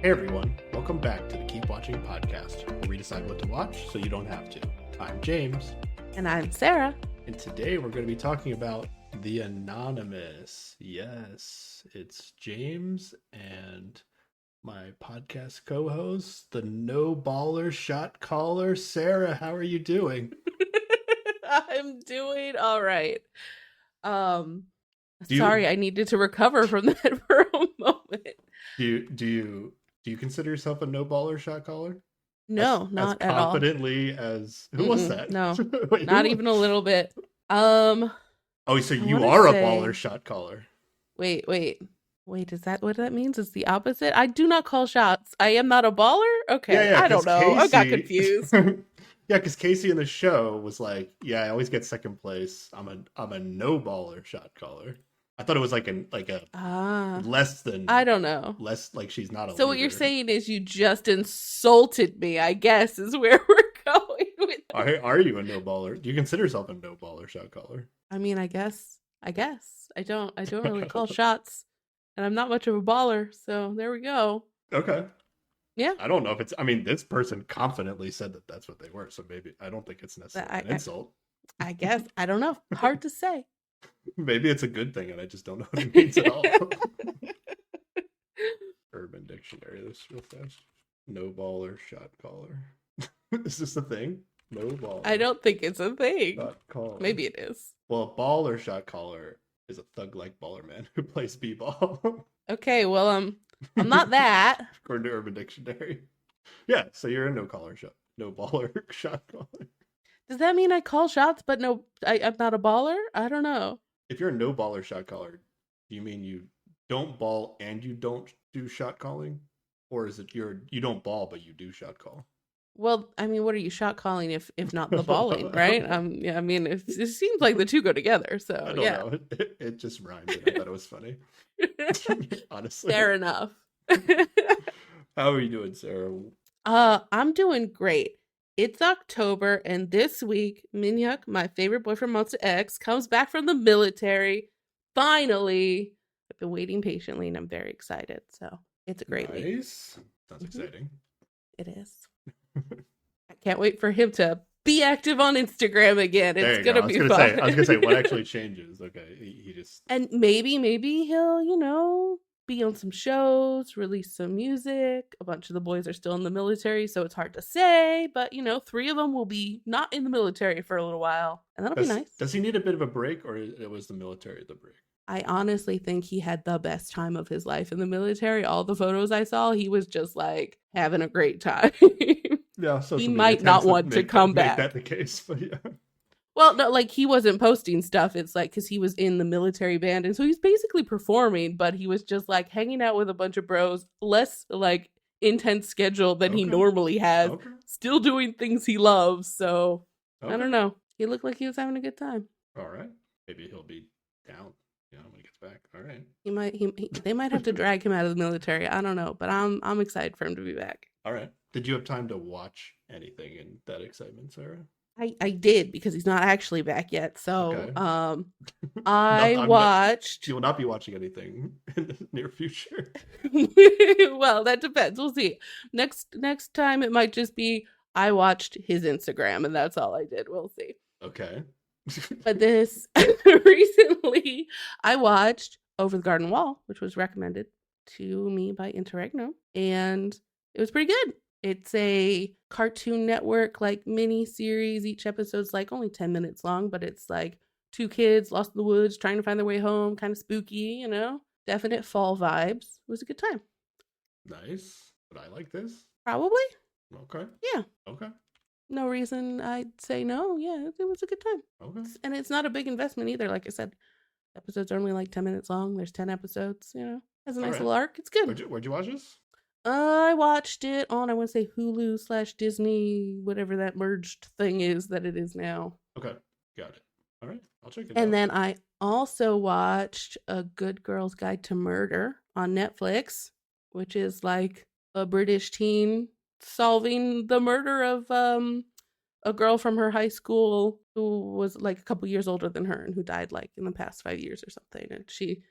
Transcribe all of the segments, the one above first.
Hey everyone, welcome back to the Keep Watching podcast, where we decide what to watch so you don't have to. I'm James. And I'm Sarah. And today we're going to be talking about The Anonymous. Yes, it's James and my podcast co-host, the no baller shot caller, Sarah. How are you doing? I'm doing all right. Do Sorry, I needed to recover from that for a moment. Do you consider yourself a no baller shot caller? No, not as at all. confidently as who was that? No, Wait, not even a little bit. Oh, so you are a baller shot caller. Wait. Is that what that means? It's the opposite. I do not call shots. I am not a baller. Okay, Yeah, I don't know. I got confused. Yeah, because Casey in the show was like, "Yeah, I always get second place. I'm a no baller shot caller." I thought it was like a less than. I don't know. Less like she's not a. So leader. What you're saying is you just insulted me, I guess, is where we're going with this. Are you a no baller? Do you consider yourself a no baller shot caller? I mean, I guess. I don't really call shots, and I'm not much of a baller, so there we go. Okay. Yeah. I don't know if it's. I mean, this person confidently said that that's what they were, so maybe I don't think it's necessarily an insult. I guess I don't know. Hard to say. Maybe it's a good thing, and I just don't know what it means at all. Urban Dictionary, this real fast. No baller shot caller. Is this a thing? No baller. I don't think it's a thing. Shot caller. Maybe it is. Well, a baller shot caller is a thug-like baller man who plays b-ball. Okay, well, I'm not that. According to Urban Dictionary. Yeah, so you're a no baller shot caller. Does that mean I call shots, but no, I'm not a baller? I don't know. If you're a no baller shot caller, do you mean you don't ball and you don't do shot calling? Or is it you don't ball but you do shot call? Well, I mean, what are you shot calling if not the balling, right? Yeah, I mean, it seems like the two go together. So I don't know. It just rhymed. And I thought it was funny. Honestly, fair enough. How are you doing, Sarah? I'm doing great. It's October, and this week, Minhyuk, my favorite boy from Monster X, comes back from the military. Finally, I've been waiting patiently, and I'm very excited. So it's a great week. Sounds exciting. It is. I can't wait for him to be active on Instagram again. It's gonna be fun. I was gonna say what actually changes. Okay, he just and maybe he'll be on some shows, release some music. A bunch of the boys are still in the military, so it's hard to say. But 3 of them will be not in the military for a little while, and that'll be nice. Does he need a bit of a break, or it was the military the break? I honestly think he had the best time of his life in the military. All the photos I saw, he was just like having a great time. Yeah, so he might not want to come back. Make that the case, but yeah. Well, no, like he wasn't posting stuff. It's like because he was in the military band, and so he's basically performing. But he was just like hanging out with a bunch of bros, less like intense schedule than he normally has. Okay. Still doing things he loves. So I don't know. He looked like he was having a good time. All right, maybe he'll be down. When he gets back. All right. They might have to drag him out of the military. I don't know, but I'm excited for him to be back. All right. Did you have time to watch anything in that excitement, Sarah? I did because he's not actually back yet. So I watched. You will not be watching anything in the near future. Well, that depends. We'll see. Next time it might just be I watched his Instagram and that's all I did. We'll see. Okay. But recently I watched Over the Garden Wall, which was recommended to me by Interregno, and it was pretty good. It's a Cartoon Network like mini series. Each episode's like only 10 minutes long, but it's like 2 kids lost in the woods trying to find their way home, kind of spooky, definite fall vibes. It was a good time. Nice. Would I like this? Probably. Okay. Yeah. Okay. No reason I'd say no. Yeah, it was a good time. Okay. And it's not a big investment either. Like I said, episodes are only like 10 minutes long. There's 10 episodes, Has a nice little arc. It's good. Where'd you watch this? I watched it on, I want to say Hulu/Disney, whatever that merged thing is that it is now. Okay. Got it. All right. I'll check it out. And then I also watched A Good Girl's Guide to Murder on Netflix, which is like a British teen solving the murder of a girl from her high school who was like a couple years older than her and who died like in the past 5 years or something. And she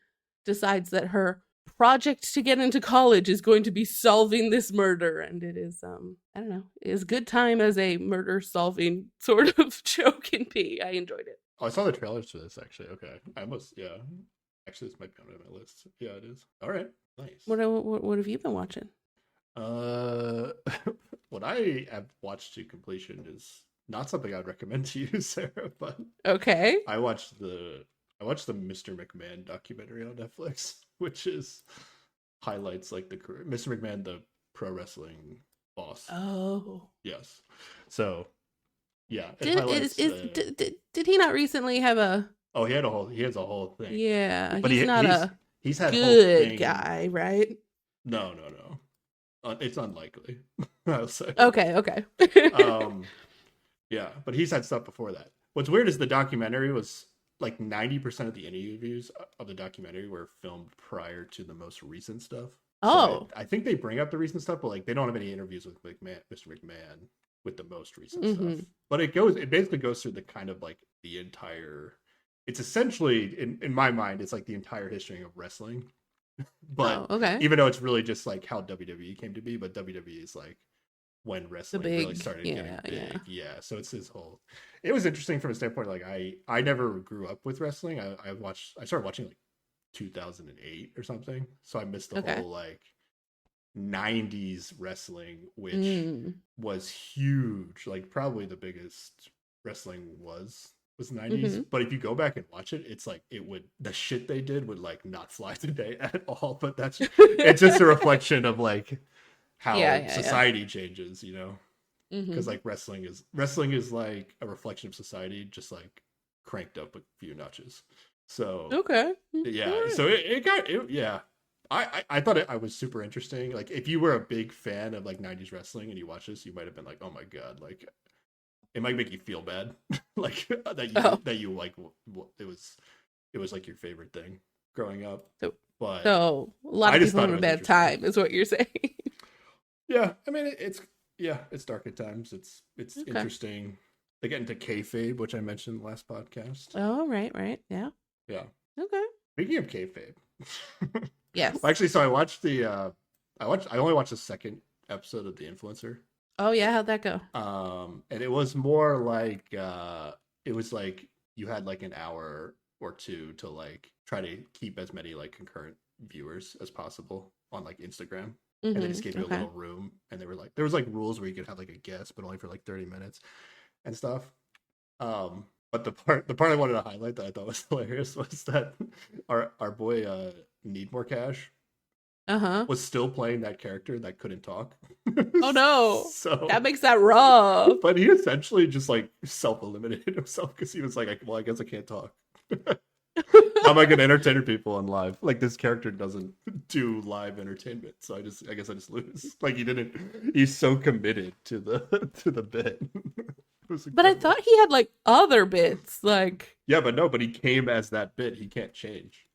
decides that her project to get into college is going to be solving this murder, and it is I don't know, as good time as a murder solving sort of show can be. I enjoyed it. Oh, I saw the trailers for this actually. Okay, I must. Yeah, actually, this might be on my list. Yeah, it is. All right, nice. What have you been watching? Uh, what I have watched to completion is not something I'd recommend to you, Sarah. But Okay. I watched the Mr. McMahon documentary on Netflix, which is highlights like the career Mr. McMahon, the pro wrestling boss. Oh. Yes. So yeah, it Did highlights. did he not recently have a? Oh, he has a whole thing. Yeah, but he's not a he's had good guy, right? No. It's unlikely. I'll say. Okay. Yeah, but he's had stuff before that. What's weird is the documentary was like 90% of the interviews of the documentary were filmed prior to the most recent stuff. Oh, So I think they bring up the recent stuff, but like they don't have any interviews with Mr. McMahon with the most recent stuff. But it basically goes through the kind of like the entire. It's essentially in my mind, it's like the entire history of wrestling. But okay. even though it's really just like how WWE came to be, but WWE is like when wrestling really started getting big. Yeah. So it's his whole. It was interesting from a standpoint like I never grew up with wrestling. I started watching like 2008 or something. So I missed the whole like 90s wrestling, which was huge. Like probably the biggest wrestling was 90s. But if you go back and watch it, it's like the shit they did would like not fly today at all. But it's just a reflection of like how society changes, you know? Because like wrestling is like a reflection of society, just like cranked up a few notches. So yeah. Right. So I thought I was super interesting. Like if you were a big fan of like 90s wrestling and you watch this, you might have been like, oh my god, like it might make you feel bad, like that you like it was like your favorite thing growing up. But a lot of people having a bad time is what you're saying. Yeah, I mean it's dark at times. It's interesting. They get into kayfabe, which I mentioned in the last podcast. Oh right, yeah. Okay. Speaking of kayfabe, yes. Actually, so I watched I only watched the second episode of The Influencer. Oh yeah, how'd that go? And it was more like it was like you had like an hour or two to like try to keep as many like concurrent viewers as possible on like Instagram. And they just gave you a little room, and they were like there was like rules where you could have like a guest, but only for like 30 minutes and stuff. But the part I wanted to highlight that I thought was hilarious was that our boy Need More Cash was still playing that character that couldn't talk. Oh no. So that makes that rough. But he essentially just like self-eliminated himself because he was like, well, I guess I can't talk. How am I gonna entertain people on live? Like this character doesn't do live entertainment, so I guess I just lose. Like he's so committed to the bit. But I thought he had like other bits, like but he came as that bit. He can't change.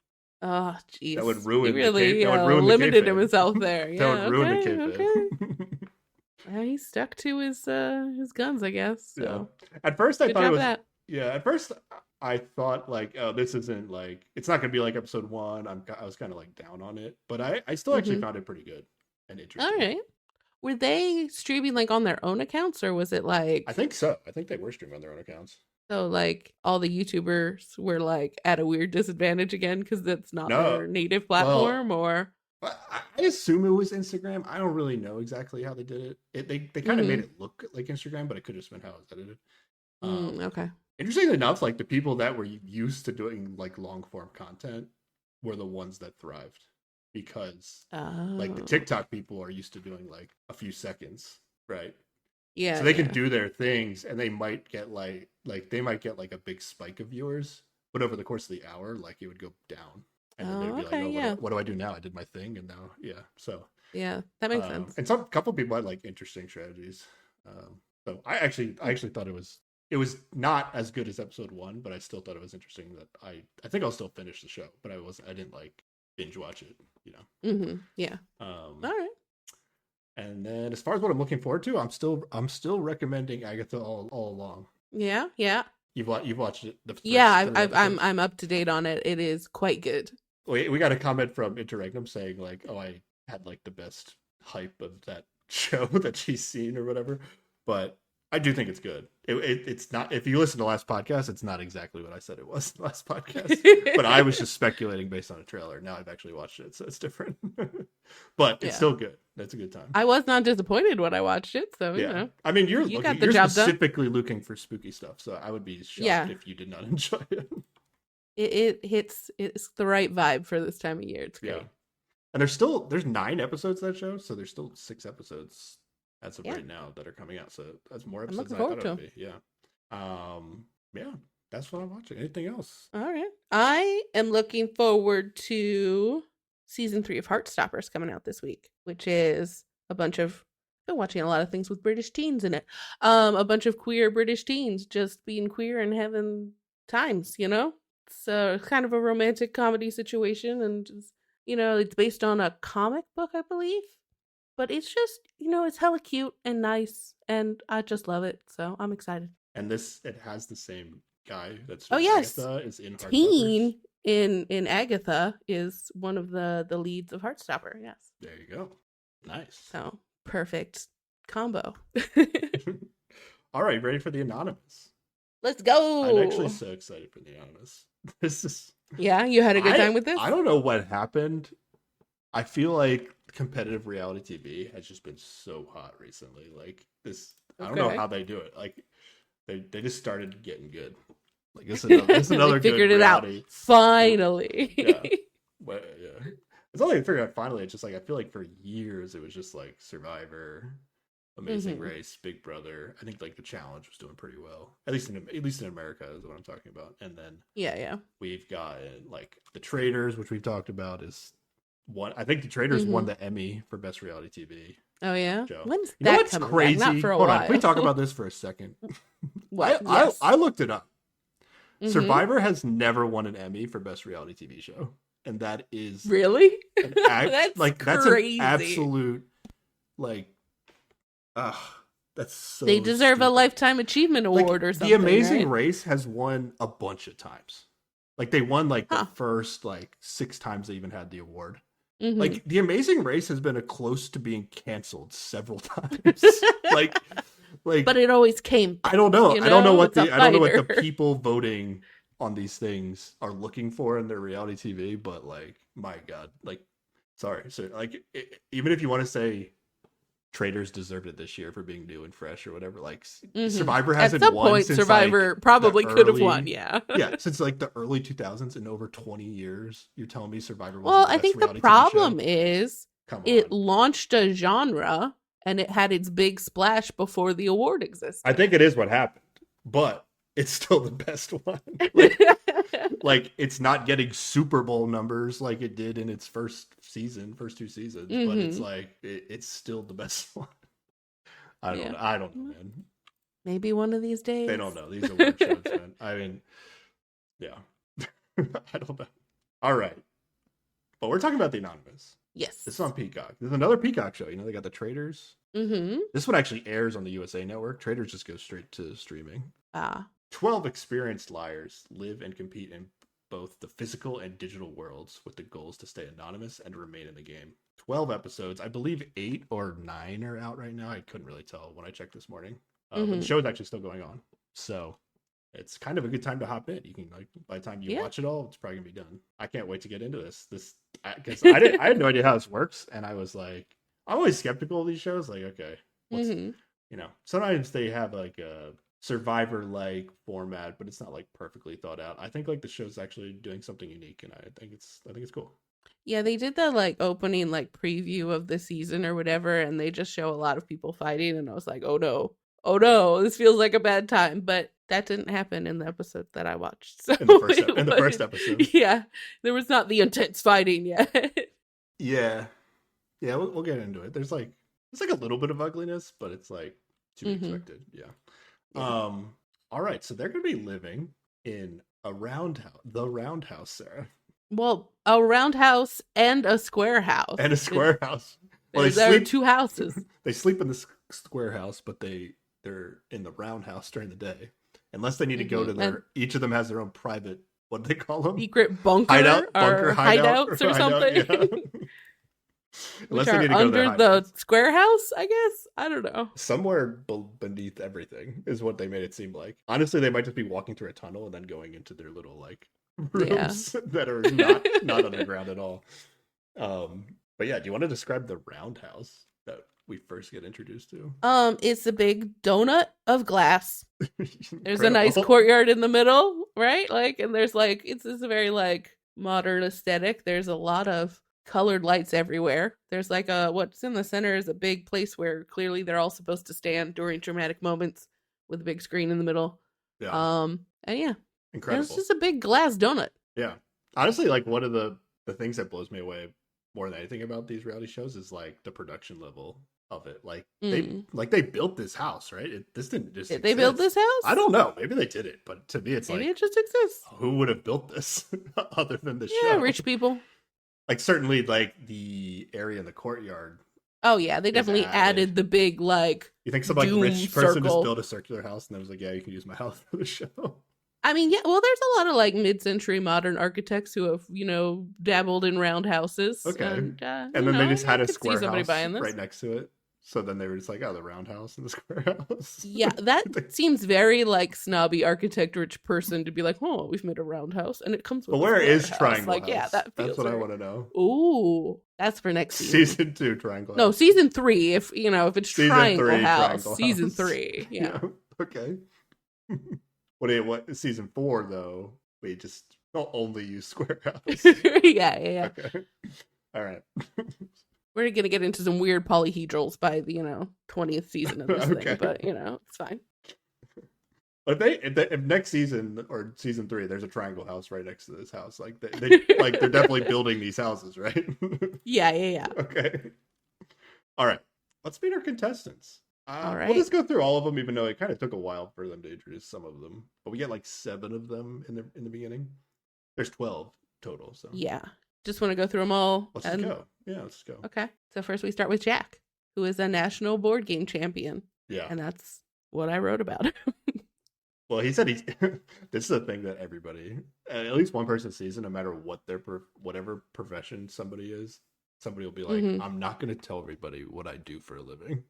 Oh, jeez. That would ruin. He really limited himself there. Yeah, that would ruin the kayfabe. Well, he stuck to his guns, I guess. So. Yeah. At first, I thought it was. Yeah. At first, I thought like, oh, this isn't like it's not gonna be like episode 1. I was kind of like down on it, but I still actually found it pretty good and interesting. All right. Were they streaming like on their own accounts, or was it like? I think so. I think they were streaming on their own accounts. So like all the YouTubers were like at a weird disadvantage again because that's not their native platform, or. I assume it was Instagram. I don't really know exactly how they did it. They kind of made it look like Instagram, but it could have just been how it was edited. Okay. Interestingly enough, like the people that were used to doing like long form content were the ones that thrived because like the TikTok people are used to doing like a few seconds, right? Yeah. So they can do their things and they might get like they might get like a big spike of viewers, but over the course of the hour, like it would go down. And then they'd be like, what do I do now? I did my thing and now, so. Yeah, that makes sense. And some couple people had like interesting strategies. So I actually thought it was not as good as episode 1, but I still thought it was interesting that I think I'll still finish the show, but I didn't like binge watch it, you know. Yeah. All right. And then as far as what I'm looking forward to, I'm still recommending Agatha all along. Yeah. You've watched it. I'm up to date on it. It is quite good. we got a comment from Interregnum saying like, "Oh, I had like the best hype of that show that she's seen or whatever." But I do think it's good. It's not. If you listen to the last podcast, it's not exactly what I said it was the last podcast. But I was just speculating based on a trailer. Now I've actually watched it, so it's different. But it's Yeah. still good. That's a good time. I was not disappointed when I watched it, so you know. I mean, You got the you're job done. specifically looking for spooky stuff, so I would be shocked if you did not enjoy it. It's the right vibe for this time of year. It's great. Yeah. And there's 9 episodes of that show, so there's still 6 episodes as of right now that are coming out. So that's more episodes than I thought it would be. Yeah. Yeah, that's what I'm watching. Anything else? All right. I am looking forward to season 3 of Heartstoppers coming out this week, which is a bunch of been watching a lot of things with British teens in it. A bunch of queer British teens just being queer and having times, you know? So it's kind of a romantic comedy situation, and just, you know, it's based on a comic book, I believe. But it's just, you know, it's hella cute and nice, and I just love it. So I'm excited. And it has the same guy that's yes, Agatha is in Heartstoppers. Teen in Agatha is one of the leads of Heartstopper. Yes. There you go. Nice. So perfect combo. All right, ready for the Anonymous? Let's go. I'm actually so excited for the Anonymous. This is Yeah, you had a good time with this? I don't know what happened. I feel like competitive reality TV has just been so hot recently. Like this, I don't know how they do it. Like they just started getting good. Like this is another they figured good it reality. out finally. Yeah, yeah. It's only figured out finally. It's just like I feel like for years it was just like Survivor, Amazing Race, Big Brother. I think like the Challenge was doing pretty well, at least in America is what I'm talking about. And then yeah, we've got like the Traitors, which we've talked about is one. I think the Traitors won the Emmy for best reality TV. Oh yeah, show. When's you know that what's coming crazy? back? Not for a Hold while. on, can we talk about this for a second? What? I looked it up. Survivor has never won an Emmy for best reality TV show, and that is really that's crazy. An absolute like. That's so. They deserve a lifetime achievement award or something. The Amazing right? Race has won a bunch of times. Like they won like the first like 6 times they even had the award. Like the Amazing Race has been close to being canceled several times. like, but it always came. I don't know. You know? I don't know what the people voting on these things are looking for in their reality TV. But like, my God, like, sorry. So like, even if you want to say Traitors deserved it this year for being new and fresh or whatever, like Survivor hasn't won. At some point, Survivor like, probably could have won. Yeah, yeah, since like the early 2000s, in over 20 years. You're telling me Survivor wasn't well, the I best think the reality TV problem show? is it launched a genre and it had its big splash before the award existed. I think it is what happened, but it's still the best one. Like it's not getting Super Bowl numbers like it did in its first 2 seasons, but it's like it's still the best one. I don't know, man. Maybe one of these days. They don't know. These award shows, man. I mean, yeah. I don't know. All right. But we're talking about The Anonymous. Yes. This is on Peacock. There's another Peacock show. You know, they got The Traitors. This one actually airs on the USA Network. Traitors just goes straight to streaming. 12 experienced liars live and compete in both the physical and digital worlds with the goals to stay anonymous and remain in the game. 12 episodes. I believe 8 or 9 are out right now. I couldn't really tell when I checked this morning. But the show is actually still going on. So it's kind of a good time to hop in. You can, like, by the time you watch it all, it's probably gonna be done. I can't wait to get into this. Because I had no idea how this works, and I was like, I'm always skeptical of these shows. Like, okay, what's, you know, sometimes they have like a Survivor-like format, but it's not like perfectly thought out. I think like the show's actually doing something unique, and I think it's cool. Yeah, they did the like opening like preview of the season or whatever, and they just show a lot of people fighting, and I was like, oh no, this feels like a bad time. But that didn't happen in the episode that I watched. So in the first episode. Yeah, there was not the intense fighting yet. Yeah, we'll get into it. It's like a little bit of ugliness, but it's like to be expected. Yeah. All right, so they're gonna be living in the roundhouse, Sarah. Well, a roundhouse and a square house. Well, there are 2 houses. They sleep in the square house, but they're in the roundhouse during the day, unless they need to go to each of them has their own private what do they call them? Secret bunker Hideout, bunker, or hideout, hideouts or hideout. something. Yeah. Which Unless they are need to go to their under the hideouts. square house, I guess. I don't know. Somewhere beneath everything is what they made it seem like. Honestly, they might just be walking through a tunnel and then going into their little like Yeah. rooms that are not underground at all. But yeah, do you want to describe the roundhouse that we first get introduced to? It's a big donut of glass. There's a nice Incredible. courtyard in the middle, right? Like, and there's like it's a very like modern aesthetic. There's a lot of colored lights everywhere. There's like what's in the center is a big place where clearly they're all supposed to stand during dramatic moments with a big screen in the middle. Yeah, And yeah, incredible. it's just a big glass donut. Yeah, honestly, like one of the things that blows me away more than anything about these reality shows is like the production level of it. Like they built this house, right? This didn't just Did they build this house? I don't know. Maybe they did it, but to me, it's maybe like it just exists. who would have built this other than the show? Yeah, rich people. Like certainly, like the area in the courtyard. Oh yeah, they definitely added the big like. You think some like rich person circle. just built a circular house and then was like, yeah, you can use my house for the show. I mean, yeah, well, there's a lot of like mid-century modern architects who have, dabbled in round houses. Okay, and then they just had a I could square see somebody house buying this. right next to it. So then they were just like, oh, the round house and the square house. Yeah, that seems very like snobby architect rich person to be like, oh, we've made a round house and it comes with. But where is house. Triangle Like, House? yeah, that's what I want to know. Ooh, that's for next season. Season 2, Triangle House. No, season 3. If it's season Triangle 3, House, Triangle season House. 3. Yeah. Okay. What season 4 though? We just don't only use square house. yeah. Okay. All right. We're gonna get into some weird polyhedrals by the 20th season of this thing, but it's fine. But if next season or season 3, there's a triangle house right next to this house, like they like they're definitely building these houses, right? Yeah. Okay. All right. Let's meet our contestants. All right. We'll just go through all of them, even though it kind of took a while for them to introduce some of them. But we get like 7 of them in the beginning. There's 12 total. So yeah. Just want to go through them all. Let's just go. Yeah, let's go. Okay. So first we start with Jack, who is a national board game champion. Yeah. And that's what I wrote about. Well, he said this is a thing that everybody, at least one person sees, no matter what whatever profession somebody is, somebody will be like, I'm not going to tell everybody what I do for a living.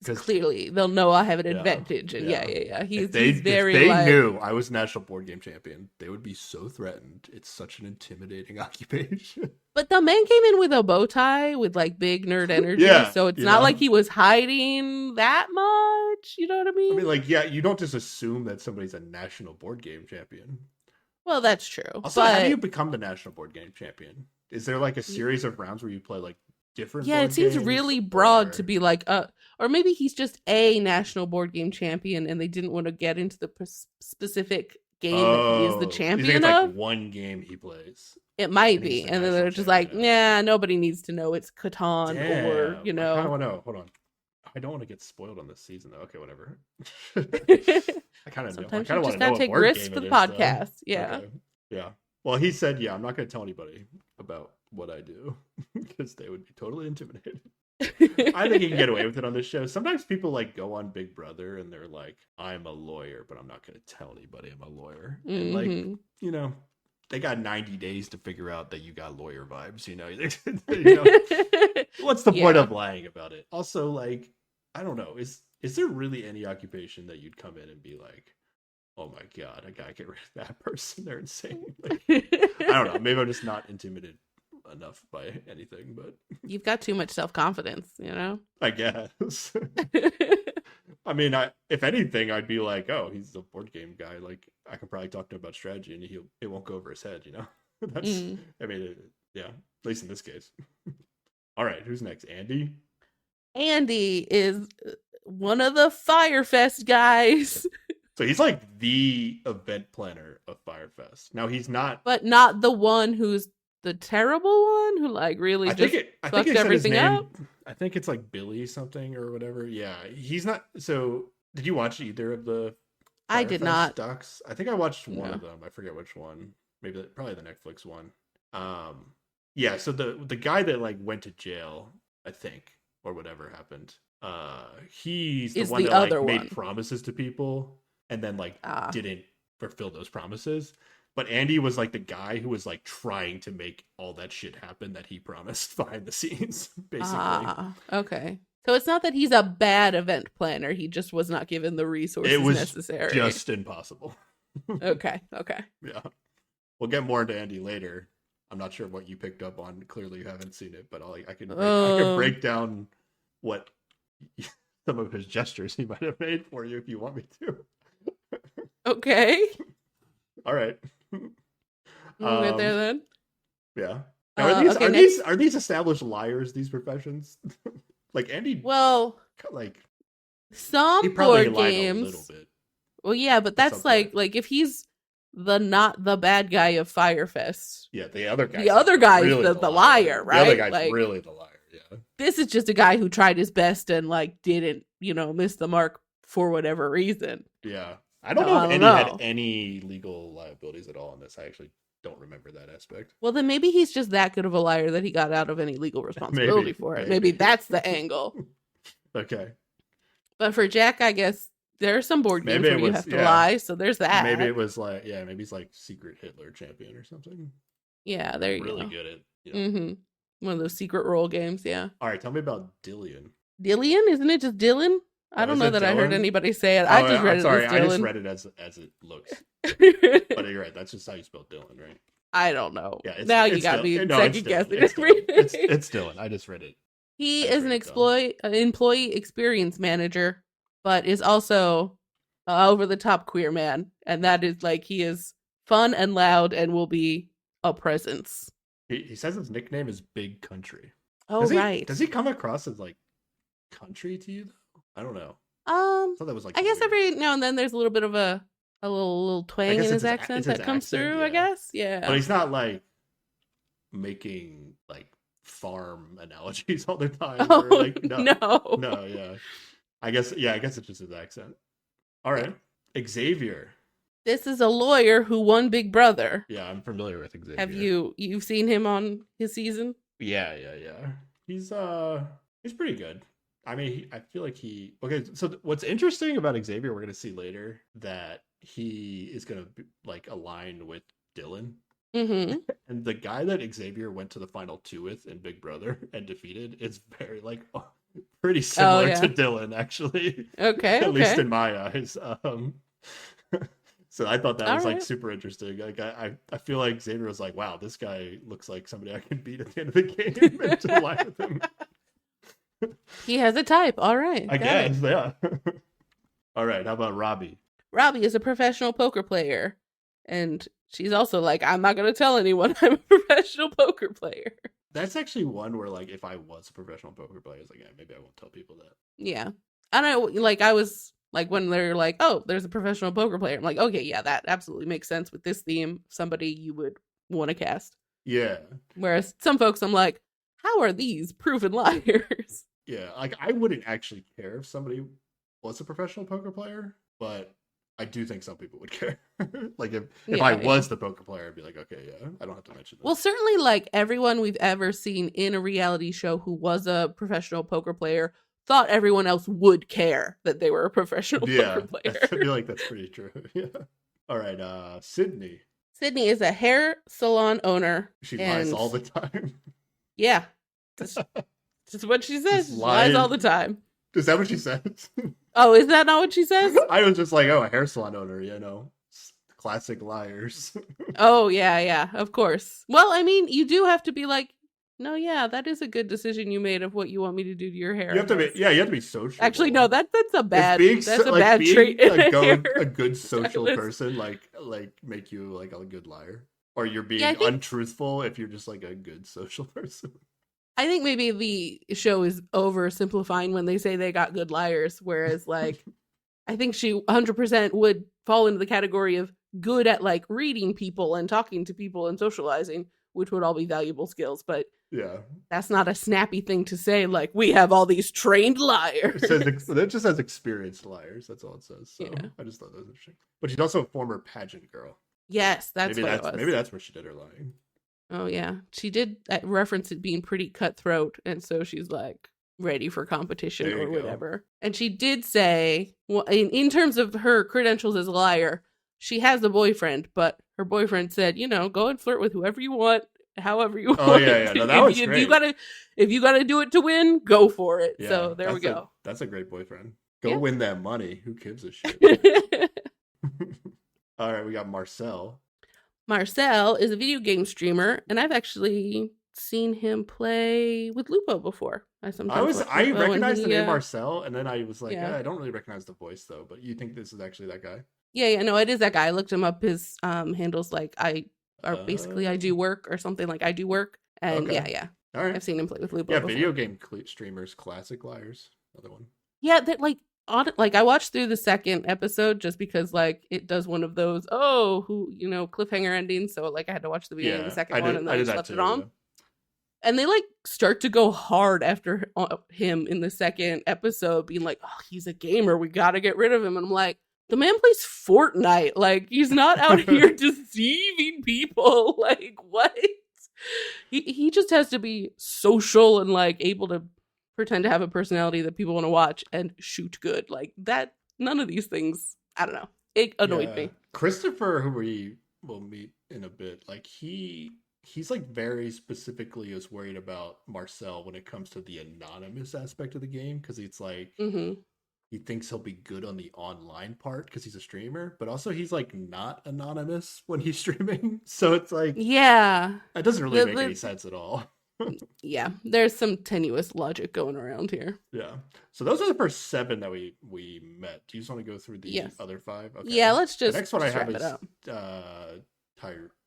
Because clearly they'll know I have an advantage. And yeah. He's very if they knew I was national board game champion, they would be so threatened. It's such an intimidating occupation. But the man came in with a bow tie with like big nerd energy. Yeah, so it's not like he was hiding that much. You know what I mean? I mean, like, yeah, you don't just assume that somebody's a national board game champion. Well, that's true. Also, how do you become the national board game champion? Is there like a series of rounds where you play like different board it seems games, really broad to be like or maybe he's just a national board game champion and they didn't want to get into the specific game that he is the champion you think it's of. like one game he plays. It might be, and then they're just like, nah, nobody needs to know it's Catan or I kind of want to know. Hold on, I don't want to get spoiled on this season though. Okay, whatever. I kind of sometimes you just gotta take risks for the podcast. Yeah. Okay. Yeah. Well, he said, yeah, I'm not going to tell anybody about what I do because they would be totally intimidated. I think you can get away with it on this show. Sometimes people like go on Big Brother and they're like, I'm a lawyer, but I'm not going to tell anybody I'm a lawyer. And like, they got 90 days to figure out that you got lawyer vibes, What's the point of lying about it? Also, like, I don't know. Is there really any occupation that you'd come in and be like, oh my God, I gotta get rid of that person. They're insane. Like, I don't know. Maybe I'm just not intimidated enough by anything, but you've got too much self-confidence, I guess. I mean, if anything, I'd be like, oh, he's a board game guy. Like, I can probably talk to him about strategy, and it won't go over his head. That's. I mean, yeah. At least in this case. All right, who's next? Andy. Andy is one of the Firefest guys. So he's like the event planner of Firefest. Now he's not, but not the one who's the terrible one who like really fucked everything up. I think it's like Billy something or whatever. Yeah, he's not. So did you watch either of the? I did not. Docs? I think I watched one of them. I forget which one. Probably the Netflix one. Yeah. So the guy that like went to jail, I think, or whatever happened. He's the one that like made promises to people and then like didn't fulfill those promises. But Andy was like the guy who was like trying to make all that shit happen that he promised behind the scenes, basically. Ah, okay. So it's not that he's a bad event planner. He just was not given the resources It was necessary. just impossible. Okay. Yeah. We'll get more into Andy later. I'm not sure what you picked up on. Clearly, you haven't seen it, but I can break down what some of his gestures he might have made for you if you want me to. Okay. All right. We'll get there then. Yeah. Now, are these established liars? These professions, like Andy. Well, like some board games. A little bit. Well, yeah, but that's like if he's not the bad guy of Firefest. Yeah, the other guy. The other guy's really the liar, right? The other guy's like, really the liar. Yeah. This is just a guy who tried his best and like didn't, miss the mark for whatever reason. Yeah. I don't know if Andy had any legal liabilities at all in this. I actually don't remember that aspect. Well, then maybe he's just that good of a liar that he got out of any legal responsibility for it. Maybe that's the angle. Okay. But for Jack, I guess there are some board games where you have to lie, so there's that. Maybe it was like, maybe he's like secret Hitler champion or something. Yeah, there you go. Really good at. Mm-hmm. One of those secret role games, yeah. All right, tell me about Dillian. Dillian? Isn't it just Dylan? I don't know that I heard anybody say it. I just read it as Dylan. I just read it as it looks. But you're right. That's just how you spell Dylan, right? I don't know. Yeah, now you got me second guessing. It's Dylan. I just read it. He is an employee experience manager, but is also over the top queer man, and that is like he is fun and loud and will be a presence. He says his nickname is Big Country. Oh, right. Does he come across as like country to you though? I don't know. I thought that was like I guess every now and then there's a little bit of a little twang in his accent that comes through. Yeah. I guess, yeah. But he's not like making like farm analogies all the time. Oh, or, like, no, yeah. I guess it's just his accent. All right, Xavier. This is a lawyer who won Big Brother. Yeah, I'm familiar with Xavier. Have you've seen him on his season? Yeah. He's pretty good. I mean, I feel like okay. So what's interesting about Xavier, we're going to see later that he is going to be like aligned with Dylan. Mm-hmm. And the guy that Xavier went to the final 2 with in Big Brother and defeated is very like pretty similar to Dylan, actually. Okay. At least in my eyes. So I thought that was like super interesting. Like I feel like Xavier was like, wow, this guy looks like somebody I can beat at the end of the game and to align with him. He has a type. All right. I guess, yeah. All right. How about Robbie? Robbie is a professional poker player. And she's also like, I'm not going to tell anyone I'm a professional poker player. That's actually one where, like, if I was a professional poker player, I was like, yeah, maybe I won't tell people that. Yeah. I don't know. Like, I was like, when they're like, oh, there's a professional poker player. I'm like, okay, yeah, that absolutely makes sense with this theme. Somebody you would want to cast. Yeah. Whereas some folks, I'm like, how are these proven liars? Yeah, like I wouldn't actually care if somebody was a professional poker player, but I do think some people would care. Like if I was the poker player, I'd be like, okay, yeah, I don't have to mention that. Well, certainly like everyone we've ever seen in a reality show who was a professional poker player thought everyone else would care that they were a professional poker player. I feel like that's pretty true. Yeah. All right, Sydney. Sydney is a hair salon owner. She lies all the time. Yeah. Just what she says. She lies all the time. Is that what she says? Oh, is that not what she says? I was just like, a hair salon owner, classic liars. Oh, yeah, of course. Well, I mean, you do have to be like, no, yeah, that is a good decision you made of what you want me to do to your hair. You have to be social. Actually, no, that's a bad trait. A good social person, like make you like a good liar, or you're being untruthful if you're just like a good social person. I think maybe the show is oversimplifying when they say they got good liars, whereas like I think she 100% would fall into the category of good at like reading people and talking to people and socializing, which would all be valuable skills, but yeah, that's not a snappy thing to say. Like, we have all these trained liars. It just says experienced liars. That's all it says. So yeah. I just thought that was interesting. But she's also a former pageant girl. Yes, that's what it was. Maybe that's where she did her lying. Oh yeah, she did reference it being pretty cutthroat, and so she's like ready for competition or whatever. And she did say, well, in terms of her credentials as a liar, she has a boyfriend, but her boyfriend said, go and flirt with whoever you want, however you Oh want. yeah. No, that was if great. you gotta do it to win, go for it. Yeah, So there we go. That's a great boyfriend. Go Yeah. win that money. Who gives a shit? All right, we got Marcel. Marcel is a video game streamer, and I've actually seen him play with Lupo before. I recognized the name Marcel, and then I was like, Yeah. I don't really recognize the voice though. But you think this is actually that guy? Yeah, no, it is that guy. I looked him up. His handles basically I do work or something like I do work, and Okay. yeah. All right. I've seen him play with Lupo. Yeah, before. video game streamers, classic liars. Another one. Yeah, that I watched through the second episode just because it does one of those cliffhanger endings. So I had to watch the beginning of the second one and then I just left it on. Yeah. And they start to go hard after him in the second episode, being like, "Oh, he's a gamer. We got to get rid of him." And I'm like, the man plays Fortnite. He's not out here deceiving people. What? He just has to be social and able to pretend to have a personality that people want to watch and shoot good. That. None of these things. I don't know. It annoyed me. Christopher, who we will meet in a bit, he's very specifically is worried about Marcel when it comes to the anonymous aspect of the game, because it's he thinks he'll be good on the online part because he's a streamer, but also he's not anonymous when he's streaming. So it's yeah, it doesn't really make any sense at all. Yeah, there's some tenuous logic going around here. Yeah. So those are the first 7 that we met. Do you just want to go through the other 5? Okay. Yeah, let's just. The next one I have is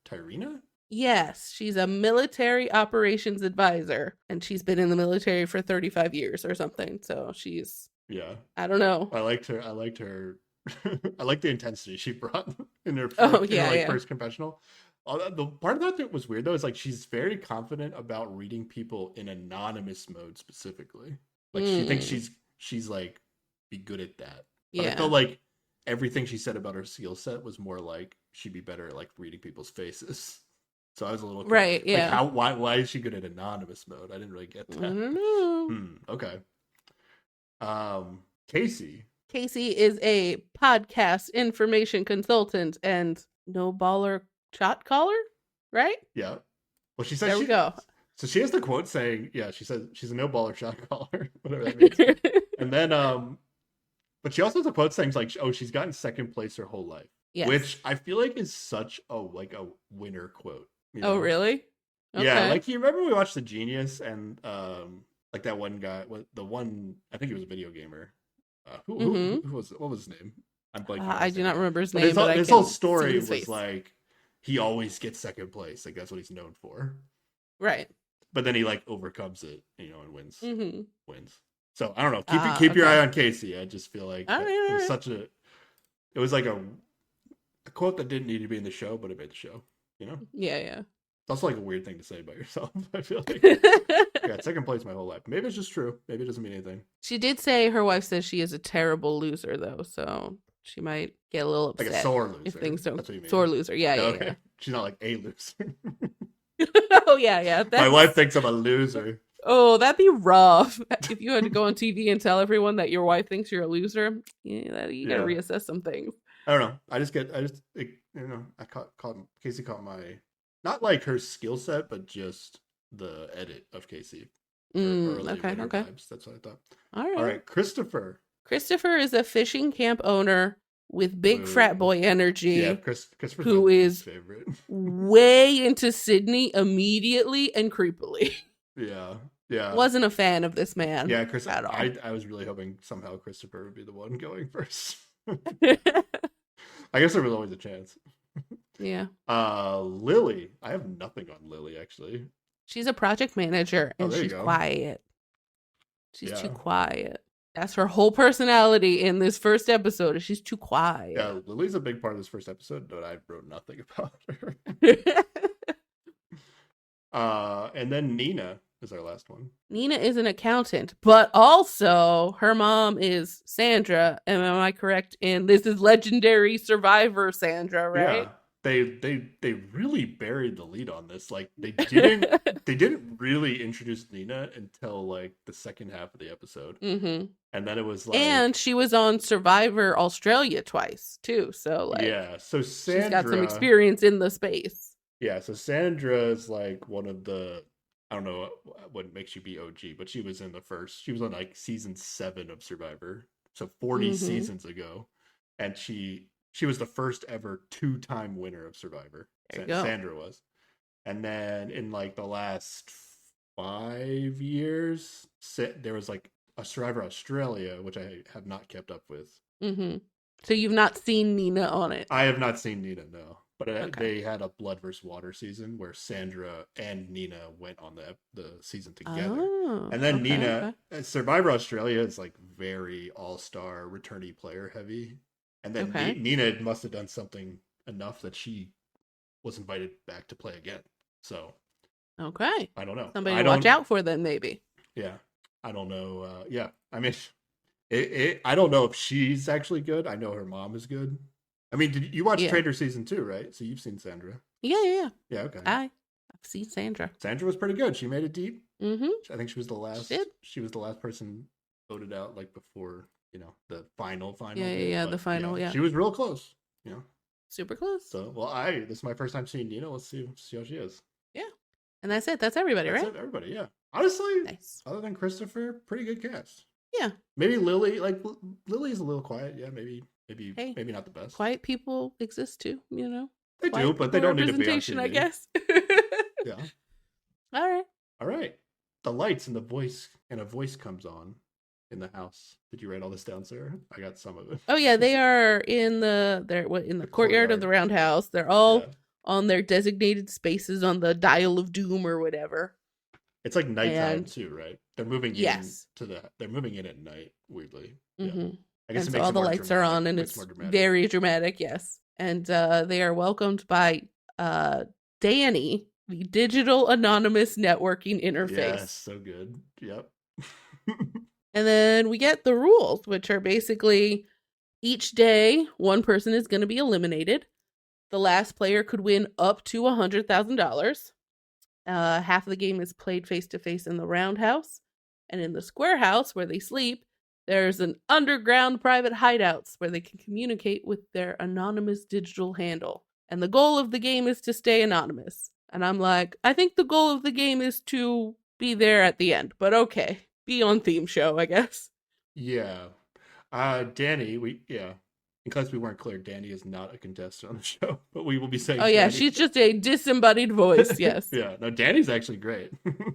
Tyrina. Yes, she's a military operations advisor, and she's been in the military for 35 years or something. So she's. Yeah. I don't know. I liked her. I like the intensity she brought in her first confessional. The part of that was weird though is she's very confident about reading people in anonymous mode specifically. She thinks she's be good at that. But I felt everything she said about her skill set was more she'd be better at reading people's faces. So I was a little right. Yeah. Why is she good at anonymous mode? I didn't really get that. I don't know. Okay. Casey. Casey is a podcast information consultant and no baller shot caller, right? Yeah. Well, she says there we go. So she has the quote saying, yeah, she says she's a no baller shot caller, whatever that means. And then, but she also has a quote saying she's gotten second place her whole life. Yes. Which I feel is such a winner quote. Oh, really? Okay. Yeah. You remember we watched The Genius and that one guy, the one, I think he was a video gamer. Who was what was his name? I'm blanking. I do not remember his name. His whole story was he always gets second place. That's what he's known for. Right. But then he overcomes it, and wins. Mm-hmm. Wins. So I don't know. Keep your eye on Casey. I just feel it was it was a quote that didn't need to be in the show, but it made the show. Yeah. It's also a weird thing to say about yourself. I feel second place my whole life. Maybe it's just true. Maybe it doesn't mean anything. She did say her wife says she is a terrible loser, though, so she might get a little upset. A sore loser. If things don't. That's what you mean. Sore loser. Yeah. Okay. She's not a loser. Oh, yeah. My wife thinks I'm a loser. Oh, that'd be rough. If you had to go on TV and tell everyone that your wife thinks you're a loser, you gotta reassess some things. I don't know. Casey caught my, not her skill set, but just the edit of Casey. Okay. Vibes. That's what I thought. All right. Christopher. Christopher is a fishing camp owner with big frat boy energy. Yeah, Christopher's who is favorite. way into Sydney immediately and creepily. Yeah. Wasn't a fan of this man. Yeah, Chris. At all. I was really hoping somehow Christopher would be the one going first. I guess there was always a chance. Yeah. Lily. I have nothing on Lily actually. She's a project manager and she's quiet. She's too quiet. That's her whole personality in this first episode. She's too quiet. Yeah, Lily's a big part of this first episode, but I wrote nothing about her. And then Nina is our last one. Nina is an accountant, but also her mom is Sandra. Am I correct? And this is legendary survivor Sandra, right? they really buried the lead on this. Like they didn't really introduce Nina until like the second half of the episode, Mm-hmm. and then it was And like, she was on Survivor Australia twice too, so like yeah. So she's got some Sandra, experience in the space. yeah. So Sandra is like one of the, I don't know what makes you be OG, but she was in the first. She was on like season 7 of Survivor, so 40 Mm-hmm. seasons ago, and she was the first ever 2-time winner of Survivor. There you go. Sandra was. And then in like the last 5 years, there was like a Survivor Australia, which I have not kept up with. Mm-hmm. So you've not seen Nina on it. I have not seen Nina, no. But Okay. they had a Blood vs. Water season where Sandra and Nina went on the season together. Oh, And then okay, Nina, okay. Survivor Australia is like very all star, returnee player heavy. And then Okay. Nina must have done something enough that she was invited back to play again. So Okay. I don't know. Somebody I to watch don't. out for then, maybe. Yeah, I don't know. Yeah, I mean, I don't know if she's actually good. I know her mom is good. I mean, did you watch Yeah. Trader season 2, right? So you've seen Sandra. Yeah, yeah, yeah. Yeah, okay. I've seen Sandra. Sandra was pretty good. She made it deep. Mm-hmm. I think she was the She last. did. She was the last person voted out, like before the final Yeah, yeah, did. yeah. The But yeah, final, yeah. she was real close. You know. Super close. So well, this is my first time seeing Nina. Let's see how she is. Yeah. And that's it. That's everybody, That's right? it, everybody. Yeah. Honestly, Nice. other than Christopher, pretty good cast. Yeah. Maybe Lily, like Lily's a little quiet. Yeah, Hey, maybe not the best. quiet people exist too, you know? They do, Quiet but they people don't need to be on representation, I TV. guess. Yeah. All right. All right. The lights and a voice comes on in the house. Did you write all this down, Sarah? I got some of it. Oh yeah, they are in the courtyard of the roundhouse. They're all Yeah. on their designated spaces on the dial of doom or whatever. It's like nighttime And too, right? They're moving yes. they're moving in at night, weirdly. Yeah. Mm-hmm. I guess And it so makes all it the more lights are dramatic. on, and Makes it it's more dramatic. very dramatic. Yes, and they are welcomed by Danny, the digital anonymous networking interface. Yes, so good. Yep. And then we get the rules, which are basically each day one person is going to be eliminated. The last player could win up to $100,000. Half of the game is played face to face in the roundhouse, and in the square house where they sleep, there's an underground private hideouts where they can communicate with their anonymous digital handle. And the goal of the game is to stay anonymous. And I'm like, I think the goal of the game is to be there at the end, but okay, be on theme show, I guess. Yeah. Danny, in case we weren't clear, Danny is not a contestant on the show, but we will be saying Oh yeah, Danny. she's just a disembodied voice. Yes. Yeah, no, Danny's actually great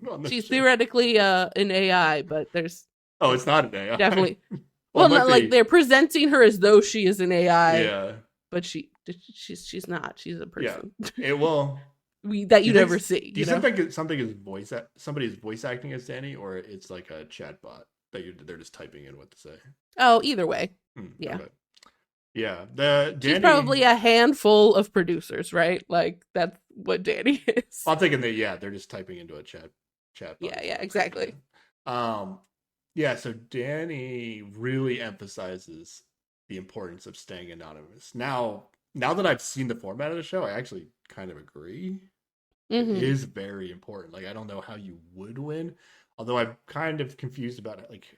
on this She's show. theoretically an AI, but there's Oh, it's not an AI. definitely Well, well, not like they're presenting her as though she is an AI, yeah, but she's not. She's a yeah. person It will. that Do you you never think see. do you think something is somebody's voice acting as Danny, or it's like a chat bot that they're just typing in what to say? Oh, either way, yeah. Okay. Yeah, the Danny. She's probably a handful of producers, right? Like that's what Danny is. I'm thinking that they're just typing into a chat bot. Yeah, exactly. Yeah, so Danny really emphasizes the importance of staying anonymous. Now that I've seen the format of the show, I actually kind of agree. Mm-hmm. It is very important. Like, I don't know how you would win, although I'm kind of confused about it. Like,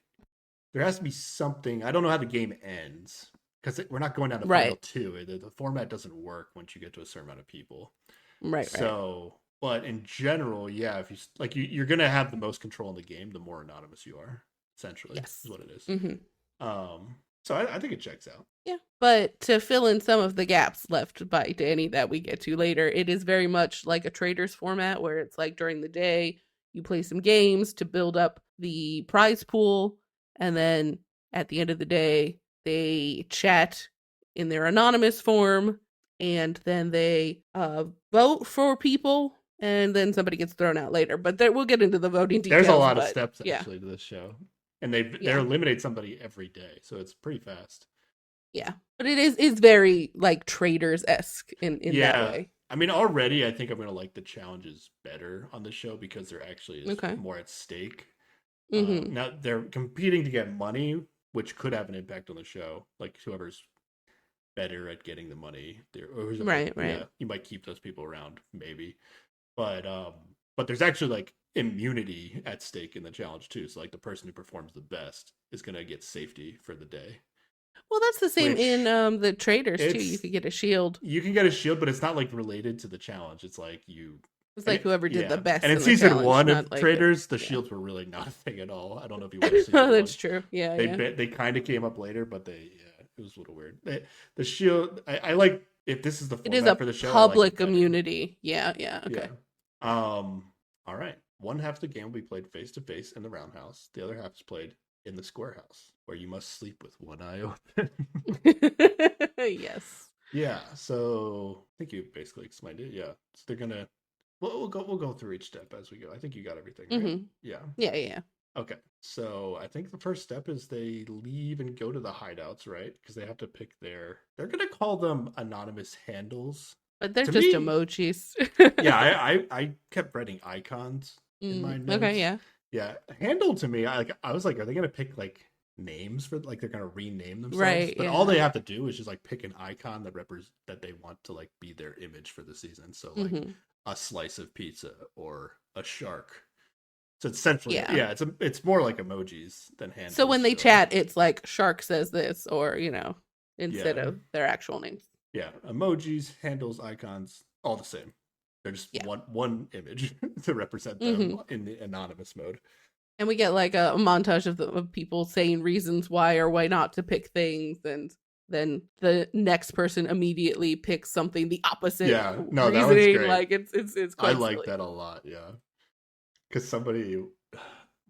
there has to be something. I don't know how the game ends because we're not going down to final two. The format doesn't work once you get to a certain amount of people. Right. So, but in general, yeah, if you're gonna have the most control in the game, the more anonymous you are. Essentially, Yes, is what it is. Mm-hmm. So I think it checks out. Yeah, but to fill in some of the gaps left by Danny that we get to later, it is very much like a traders format where it's like during the day you play some games to build up the prize pool, and then at the end of the day they chat in their anonymous form, and then they vote for people, and then somebody gets thrown out later. But we'll get into the voting details. There's a lot of steps yeah. actually to this show. And they eliminate somebody every day, so it's pretty fast. Yeah, but it is very like traders-esque in that way. I mean, already I think I'm gonna like the challenges better on the show because there actually is more at stake. Mm-hmm. Now they're competing to get money, which could have an impact on the show. Like whoever's better at getting the money, or who's like, Right, yeah, right. you might keep those people around maybe, but there's actually like immunity at stake in the challenge too. So like the person who performs the best is gonna get safety for the day, Well, that's the same in which the traders too. You it's could get a shield. you can get a shield, but it's not like related to the challenge. It's like you It's and like it, whoever did the yeah. And best in in the season challenge, one not of like Traders, the yeah. shields were really not a thing at all. I don't know if you watched season No, one. that's true. Yeah, yeah. They kind of came up later, but it was a little weird. The shield, I like if this is the It is format a for the show, I like it public better. immunity. Yeah, yeah. Yeah. Okay. All right. One half of the game will be played face to face in the roundhouse. The other half is played in the square house, where you must sleep with one eye open. Yes. Yeah. So I think you basically explained it. Yeah. So they're gonna. We'll go through each step as we go. I think you got everything right. Mm-hmm. Yeah. Yeah, yeah. Okay. So I think the first step is they leave and go to the hideouts, right? Because they have to pick they're gonna call them anonymous handles. But they're To just me, emojis. yeah, I kept writing icons in my Okay, notes. yeah. Yeah, handle to me, I was like, are they gonna pick like names for like they're gonna rename themselves? Right, But all they yeah. have to do is just like pick an icon that they want to like be their image for the season. So like Mm-hmm. a slice of pizza or a shark. So it's essentially, Yeah. yeah, it's more like emojis than So handles when they still. chat, it's like Shark says this, or instead Yeah, of their actual names. yeah, emojis, handles, icons, all the same. They're just Yeah. one image to represent them Mm-hmm. in the anonymous mode. And we get like a montage of people saying reasons why or why not to pick things, and then the next person immediately picks something the opposite Yeah, no, that one's reasoning. great. Like it's I quite like silly. that a lot. Yeah, because somebody,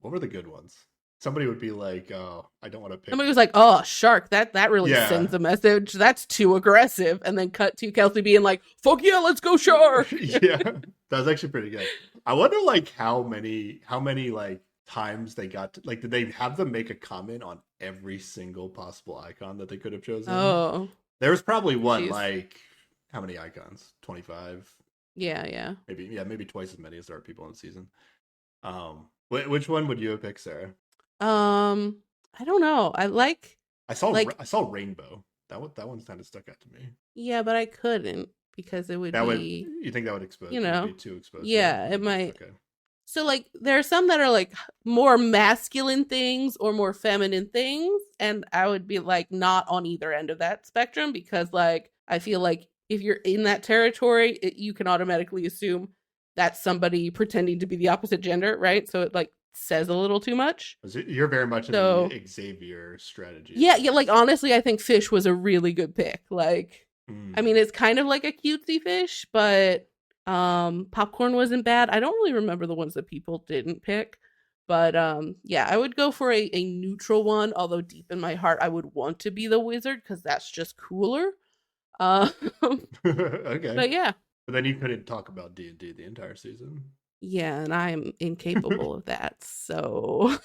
what were the good ones? Somebody would be like, "Oh, I don't want to pick." Somebody was like, "Oh, shark! That really Yeah, sends a message. That's too aggressive." And then cut to Kelsey being like, "Fuck yeah, let's go shark!" yeah, that was actually pretty good. I wonder, like, how many like times they got to, like, did they have them make a comment on every single possible icon that they could have chosen? Oh, There was probably what, jeez. like, how many icons? 25, Yeah, yeah. maybe. Yeah, maybe twice as many as there are people in the season. Which one would you have picked, Sarah? Um, I don't know. I like I saw Rainbow. That one's kind of stuck out to me. yeah, but I couldn't because it would That would be, you think that would expose you would be know, too exposed? Yeah. yeah, it might. Okay. So like there are some that are like more masculine things or more feminine things, and I would be like not on either end of that spectrum because like I feel like if you're in that territory, you can automatically assume that's somebody pretending to be the opposite gender, right? So it like says a little too much. You're very much in So the Xavier strategy yeah, then. yeah, like honestly, I think fish was a really good pick. Like, I mean, Mm. it's kind of like a cutesy fish, but popcorn wasn't bad. I don't really remember the ones that people didn't pick. But yeah, I would go for a neutral one, although deep in my heart I would want to be the wizard because that's just cooler. Um Okay. but yeah. But then you couldn't talk about D&D the entire season. Yeah, and I am incapable of that. So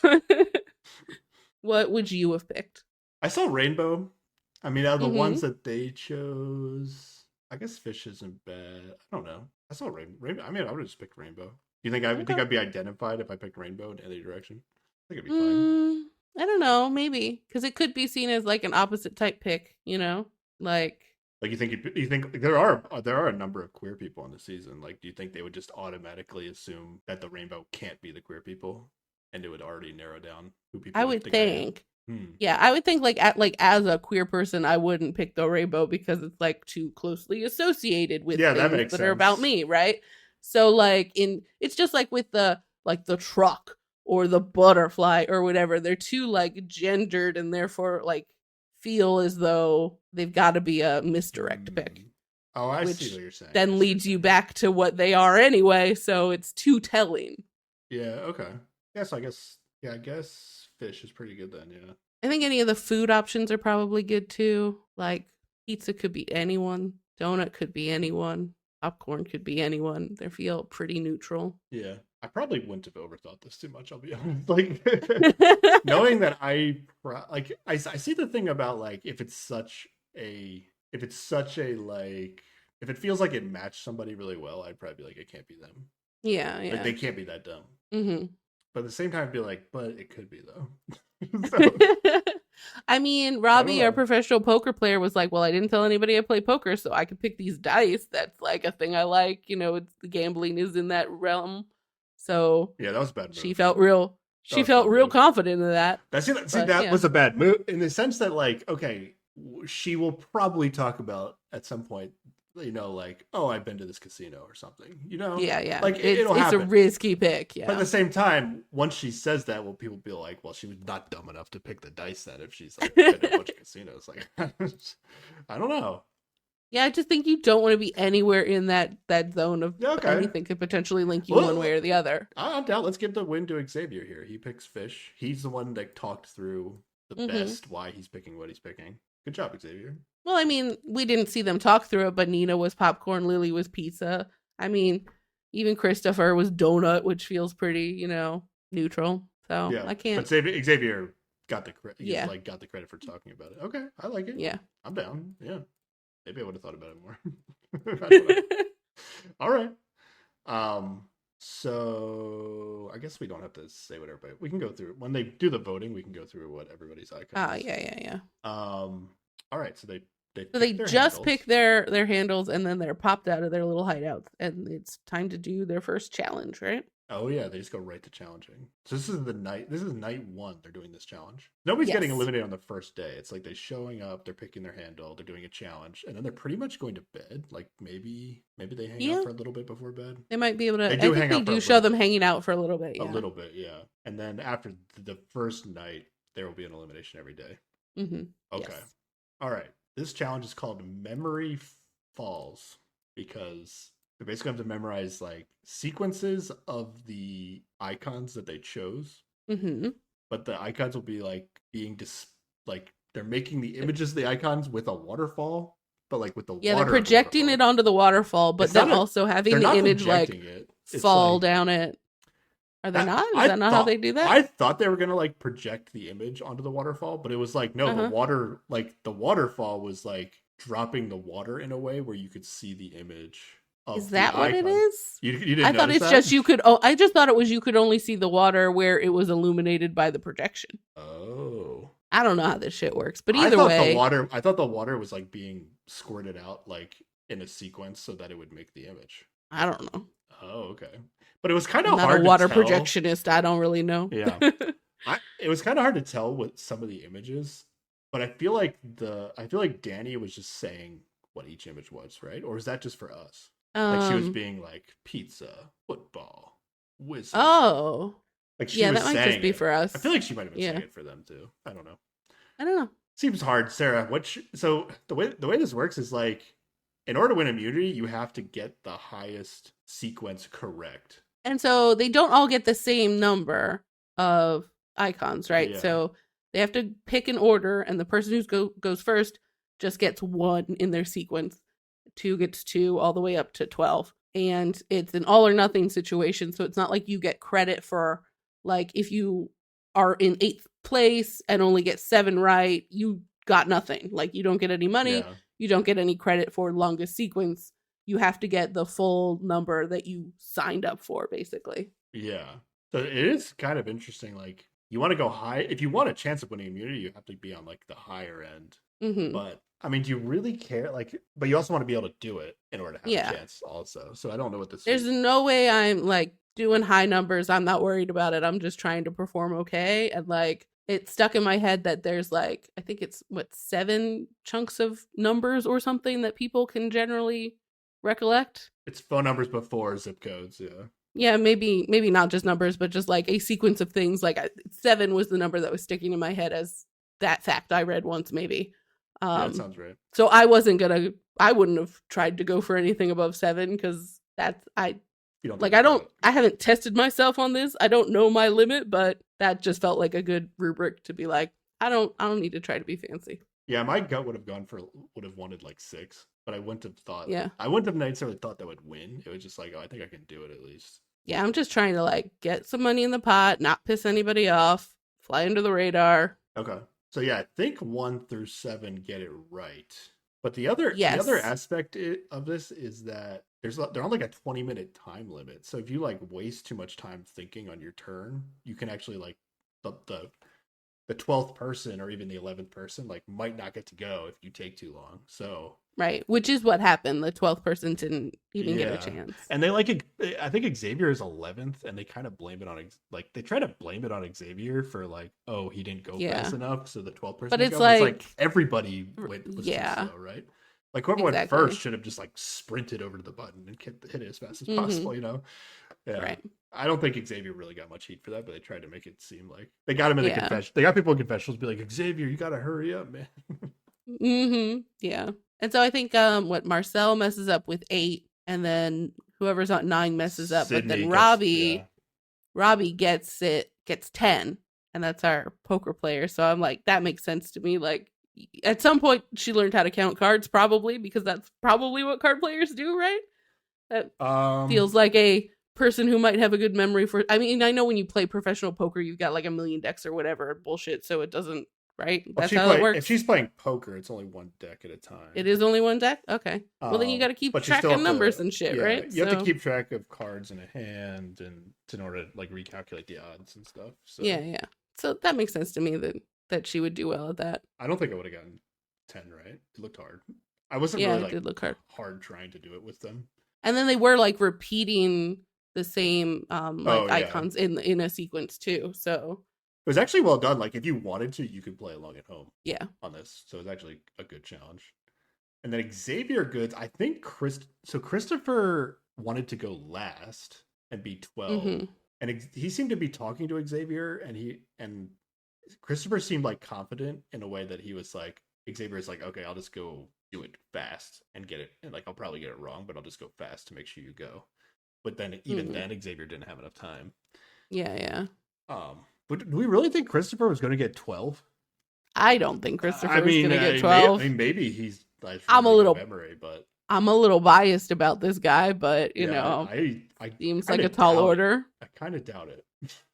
what would you have picked? I saw Rainbow. I mean, out of the Mm-hmm. ones that they chose, I guess Fish isn't bad. I don't know. I saw Rainbow. I mean, I would have just picked Rainbow. Do you think I would think Okay. I'd be identified if I picked Rainbow in any direction? I think it'd be fine. Mm, I don't know, maybe because it could be seen as like an opposite type pick, like Like you think there are a number of queer people in the season. Like, do you think they would just automatically assume that the rainbow can't be the queer people, and it would already narrow down who I people would would think I am? think. Hmm. Yeah, I would think like as a queer person, I wouldn't pick the rainbow because it's like too closely associated with Yeah, that things makes that are about sense. me, right? So like it's just like with the truck or the butterfly or whatever. They're too like gendered and therefore like feel as though they've got to be a misdirect pick, Hmm. Oh, I see which what you're saying. I then see what you're leads you saying. back to what they are anyway, so it's too telling. Yeah. Okay. Yes. I guess. Yeah. I guess fish is pretty good then. Yeah. I think any of the food options are probably good too. Like pizza could be anyone, donut could be anyone, popcorn could be anyone. They feel pretty neutral. Yeah. I probably wouldn't have overthought this too much. I'll be honest. Like knowing that I see the thing about like if it's such a like if it feels like it matched somebody really well, I'd probably be like it can't be them. Yeah, Like yeah. they can't be that dumb. Hmm. But at the same time, I'd be like, but it could be though. So I mean, I don't Robbie, our know. professional poker player, was like, "Well, I didn't tell anybody I play poker, so I could pick these dice. That's like a thing I like. It's the gambling is in that realm." So Yeah, that was a bad she move. felt real. That She was a felt bad real move. confident in that. See, But that yeah, was a bad move in the sense that, like, okay, she will probably talk about at some point, like, oh, I've been to this casino or something, yeah, yeah. like It's it'll it's a happen. risky pick. But at Yeah. the same time, once she says that, well, people be like, well, she was not dumb enough to pick the dice then if she's like been to a bunch of casinos. Like, I don't know. Yeah, I just think you don't want to be anywhere in that zone of Yeah, okay. anything could potentially link you one way Well, or the other. I'm down. Let's give the win to Xavier here. He picks fish. He's the one that talked through the Hmm. best why he's picking what he's picking. Good job, Xavier. Well, I mean, we didn't see them talk through it, but Nina was popcorn, Lily was pizza. I mean, even Christopher was donut, which feels pretty, neutral. So Yeah, I but can't. Xavier got the credit. He's Yeah, like got the credit for talking about it. Okay, I like it. yeah. I'm down. Yeah, maybe I would have thought about it more. I don't know. All right. So I guess we don't have to say what everybody. We can go through when they do the voting. We can go through what everybody's icon Ah, is. yeah, yeah, yeah. All right. So they So they pick their just handles. pick their handles, and then they're popped out of their little hideouts, and it's time to do their first challenge, right? Oh yeah, they just go right to challenging. So this is the night. This is night one. They're doing this challenge. Nobody's getting Yes. eliminated on the first day. It's like they're showing up. They're picking their handle. They're doing a challenge, and then they're pretty much going to bed. Like maybe they hang out Yeah, for a little bit before bed. they might be able They to. I do think hang they out for a do show little them bit. hanging out for a little bit. A Yeah. little bit, yeah. And then after the first night, there will be an elimination every day. Mm-hmm. Okay. Yes. All right. This challenge is called Memory Falls because they basically have to memorize like sequences of the icons that they chose, Mm-hmm. but the icons will be like like they're making the images of the icons with a waterfall, but like with the Yeah, they're water of the projecting waterfall. it onto the waterfall, but It's then not a also having they're the not image like projecting it. It's fall like down it. Are they I, not? Is I that not how they thought do that? I thought they were gonna like project the image onto the waterfall, but it was like no, Uh huh. the waterfall was like dropping the water in a way where you could see the image Is of the that what it icon. is? You I didn't thought notice it's that? just you could. Oh, I just thought it was you could only see the water where it was illuminated by the projection. Oh. I don't know how this shit works, but either way, I thought the water was like being squirted out like in a sequence so that it would make the image. I don't know. Oh, okay. But it was kind I'm of not a hard water to tell. projectionist. I don't really know. Yeah. It was kind of hard to tell with some of the images, but I feel like Danny was just saying what each image was, right? Or is that just for us? Like she was um. being like pizza, football, wizard. Oh. Like she Yeah, was that might just saying be it. for I us. feel like she might have been Yeah. saying it for them too. I don't know. I don't know. Seems hard, Sarah. So the way this works is like in order to win immunity, you have to get the highest sequence correct. And so they don't all get the same number of icons, right? Yeah. So they have to pick an order, and the person who goes first just gets one in their sequence. Two gets two, all the way up to 12. And it's an all or nothing situation. So it's not like you get credit for, like, if you are in eighth place and only get 7 right, you got nothing. Like, you don't get any money. Yeah. You don't get any credit for longest sequence. You have to get the full number that you signed up for, basically. Yeah. So it is kind of interesting. Like you want to go high if you want a chance of winning immunity, you have to be on like the higher end. Mm-hmm. But I mean, do you really care? Like, but you also want to be able to do it in order to have Yeah. a chance, also. So I don't know what this There's is. no way I'm like doing high numbers. I'm not worried about it. I'm just trying to perform okay. And like it stuck in my head that there's like, I think it's 7 chunks of numbers or something that people can generally recollect. It's phone numbers before zip codes. Yeah. Yeah, maybe not just numbers, but just like a sequence of things. Like 7 was the number that was sticking in my head as that fact I read once, maybe. Yeah, that sounds right. So I wouldn't have tried to go for anything above 7 because I haven't tested myself on this. I don't know my limit, but that just felt like a good rubric to be like, I don't need to try to be fancy. Yeah, my gut would have wanted like 6, but I wouldn't have thought. Yeah. I wouldn't have necessarily thought that would win. It was just like, oh, I think I can do it at least. Yeah, I'm just trying to like get some money in the pot, not piss anybody off, fly under the radar. Okay. So yeah, I think 1 through 7 get it right. But the other Yes. aspect of this is that they're on like a 20-minute time limit. So if you like waste too much time thinking on your turn, you can actually like the the 12th person or even the 11th person like might not get to go if you take too long. So Right, which is what happened. The 12th person didn't even get a yeah, chance. and they like I think Xavier is 11th, and they kind of blame it on like they try to blame it on Xavier for like, oh, he didn't go fast Yeah. enough, so the 12th person But didn't it's go. But it's like like, everybody was too yeah, slow, right? Like whoever went first exactly. should have just like sprinted over to the button and hit it as fast as Mm-hmm. possible, you know? Yeah. Right. I don't think Xavier really got much heat for that, but they tried to make it seem like they got him in the Yeah. confession. They got people in confessionals be like, Xavier, you gotta hurry up, man. Mm-hmm. Yeah. And so I think what Marcel messes up with 8, and then whoever's on 9 messes up, but then Sydney gets yeah. Robbie gets 10, and that's our poker player. So I'm like, that makes sense to me. Like at some point she learned how to count cards, probably, because that's probably what card players do, right? That feels like a person who might have a good memory for. I mean, I know when you play professional poker, you've got like a million decks or whatever bullshit, so it doesn't. Right? Well, That's how it works. if she's playing poker, it's only one deck at a time. It is only one deck? Okay. Well, then you got to keep but you track still of have numbers to, and shit, yeah, right? you have to keep track of cards in a hand and in order to like recalculate the odds and stuff. So yeah. So that makes sense to me that she would do well at that. I don't think I would have gotten 10 right. It looked hard. I wasn't Yeah, really it like did look hard. trying to do it with them. And then they were like repeating the same Oh, yeah. icons in a sequence too. So It was actually well done. Like if you wanted to, you could play along at home. yeah. On this, so it was actually a good challenge. And then Xavier Goods, I think Christopher wanted to go last and be 12, Mm-hmm. and he seemed to be talking to Xavier, and Christopher seemed like confident in a way that he was like, Xavier's like, okay, I'll just go do it fast and get it, and like I'll probably get it wrong, but I'll just go fast to make sure you go. But then even then, Xavier didn't have enough time. Yeah. But do we really think Christopher was going to get 12? I don't think Christopher is going to get 12. Maybe he's. I'm a little memory, but I'm a little biased about this guy, but you know, I seems like a tall order. I kind of doubt it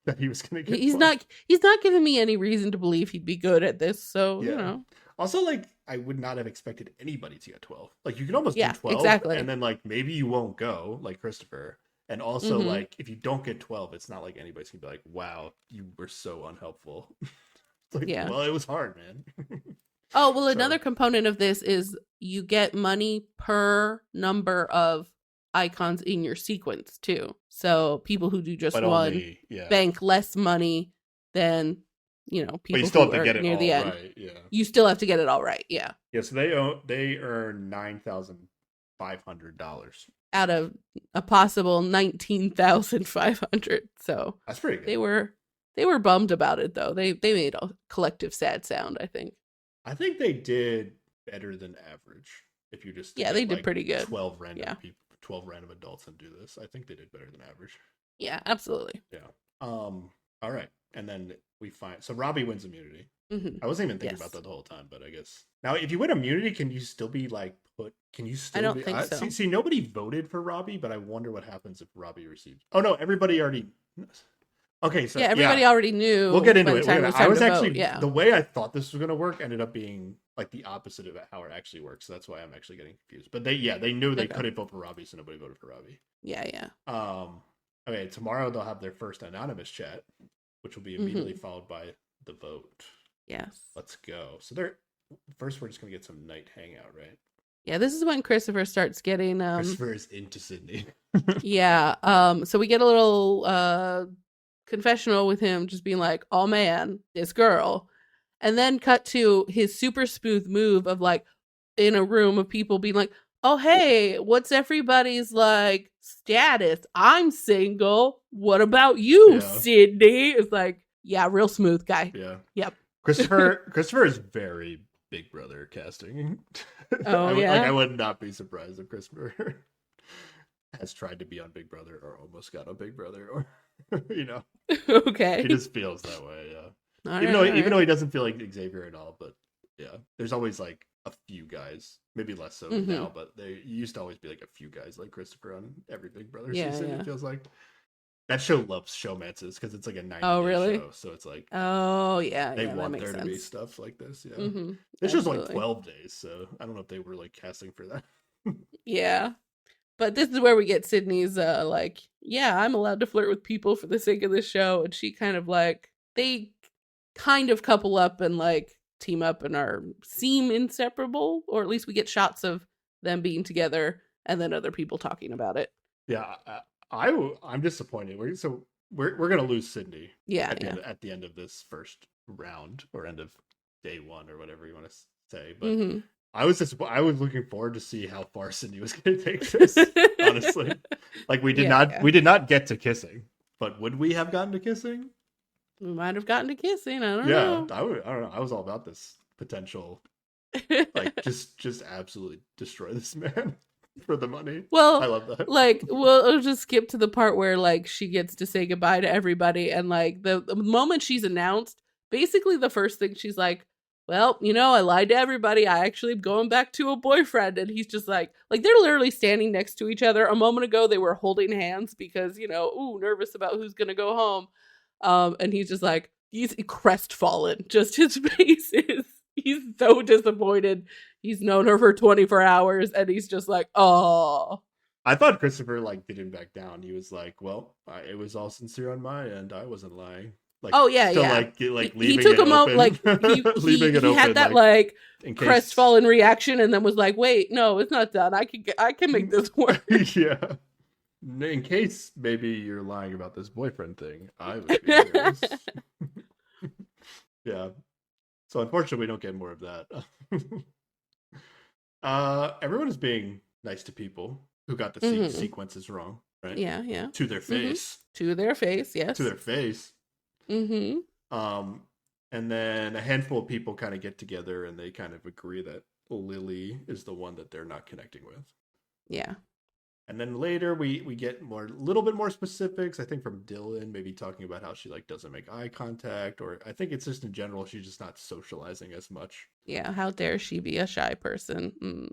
that he was going to get. He's 12. not giving me any reason to believe he'd be good at this. So you know. Also, like I would not have expected anybody to get 12. Like you can almost do 12, exactly, and then like maybe you won't go, like Christopher. And also, like if you don't get 12, it's not like anybody's gonna be like, "Wow, you were so unhelpful." Like, well, it was hard, man. Oh, well, another component of this is you get money per number of icons in your sequence, too. So people who do just one bank less money than, you know, people who are near the end. Right, yeah. You still have to get it all right, yeah. Yeah, so they earn $9,500. Out of a possible 19,500. So that's pretty good. They were bummed about it, though. They made a collective sad sound, I think. I think they did better than average. If you just they did pretty good. 12 random people, 12 random adults, and do this. I think they did better than average. Yeah, absolutely. Yeah. All right, and then we find Robbie wins immunity. Mm-hmm. I wasn't even thinking about that the whole time, but I guess now if you win immunity, can you still be like put? Can you still? I don't think so. See, nobody voted for Robbie, but I wonder what happens if Robbie receives. Oh no, everybody already. Okay, so everybody already knew. We'll get into it. I was actually the way I thought this was going to work ended up being like the opposite of how it actually works. So that's why I'm actually getting confused. But they knew they couldn't vote for Robbie, so nobody voted for Robbie. Yeah. Okay, tomorrow they'll have their first anonymous chat, which will be immediately followed by the vote. Yes. Let's go. So first we're just going to get some night hangout, right? Yeah, this is when Christopher starts getting Christopher is into Sydney. Yeah. So we get a little confessional with him just being like, oh man, this girl, and then cut to his super smooth move of like in a room of people being like, oh hey, what's everybody's like status? I'm single, what about you, Sydney? It's like, yeah, real smooth guy. Yep. Christopher is very Big Brother casting. I would not be surprised if Christopher has tried to be on Big Brother or almost got on Big Brother, or you know. Okay. He just feels that way, yeah. Even though he doesn't feel like Xavier at all, but yeah, there's always like a few guys, maybe less so now, but they used to always be like a few guys like Christopher on every Big Brother season. It feels like that show loves showmances because it's like a 90-day show, so it's like they want there to be stuff like this. Yeah, this show's like 12 days, so I don't know if they were like casting for that. Yeah. But this is where we get Sydney's like, yeah, I'm allowed to flirt with people for the sake of this show. And she kind of like, they kind of couple up and like team up and seem inseparable, or at least we get shots of them being together and then other people talking about it. Yeah, I'm disappointed. We're gonna lose Sydney. Yeah, at the end of this first round, or end of day one, or whatever you want to say. But I was looking forward to see how far Sydney was going to take this. Honestly, like we did not get to kissing, but would we have gotten to kissing? We might have gotten to kissing. I don't know. I don't know. I was all about this potential, like just absolutely destroy this man for the money. Well, I love that. Like, we'll just skip to the part where like she gets to say goodbye to everybody, and like the moment she's announced, basically the first thing she's like, well, I lied to everybody. I actually am going back to a boyfriend. And he's just like they're literally standing next to each other. A moment ago, they were holding hands because, nervous about who's going to go home. And he's just like, he's crestfallen. Just his face he's so disappointed. He's known her for 24 hours and he's just like, oh. I thought Christopher didn't back down. He was like, well, it was all sincere on my end. I wasn't lying. He took him out, he had that crestfallen reaction and then was like, wait, no, it's not done. I can make this work. Yeah. In case maybe you're lying about this boyfriend thing, I would be curious. Yeah. So unfortunately, we don't get more of that. Everyone is being nice to people who got the sequences wrong, right? Yeah, yeah. To their face. To their face, yes. To their face. Mm-hmm. And then a handful of people kind of get together and they kind of agree that Lily is the one that they're not connecting with. Yeah. And then later we get a little bit more specifics, I think, from Dylan, maybe talking about how she doesn't make eye contact, or I think it's just in general she's just not socializing as much. Yeah, how dare she be a shy person?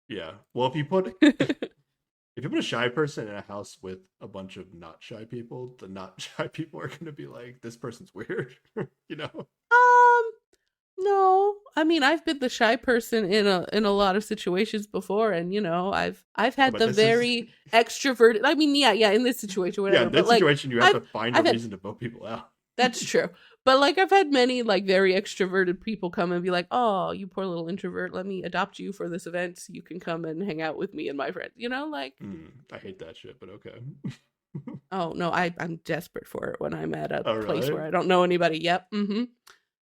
Yeah. Well, if you put a shy person in a house with a bunch of not shy people, the not shy people are going to be like, this person's weird, No, I mean, I've been the shy person in a lot of situations before, and I've had the very extroverted. I mean, yeah, in this situation, whatever. Yeah, in this situation, you have to find a reason to vote people out. That's true, but I've had many very extroverted people come and be like, "Oh, you poor little introvert, let me adopt you for this event so you can come and hang out with me and my friends." I hate that shit, but okay. Oh no, I'm desperate for it when I'm at a place where I don't know anybody. Yep. Mm-hmm.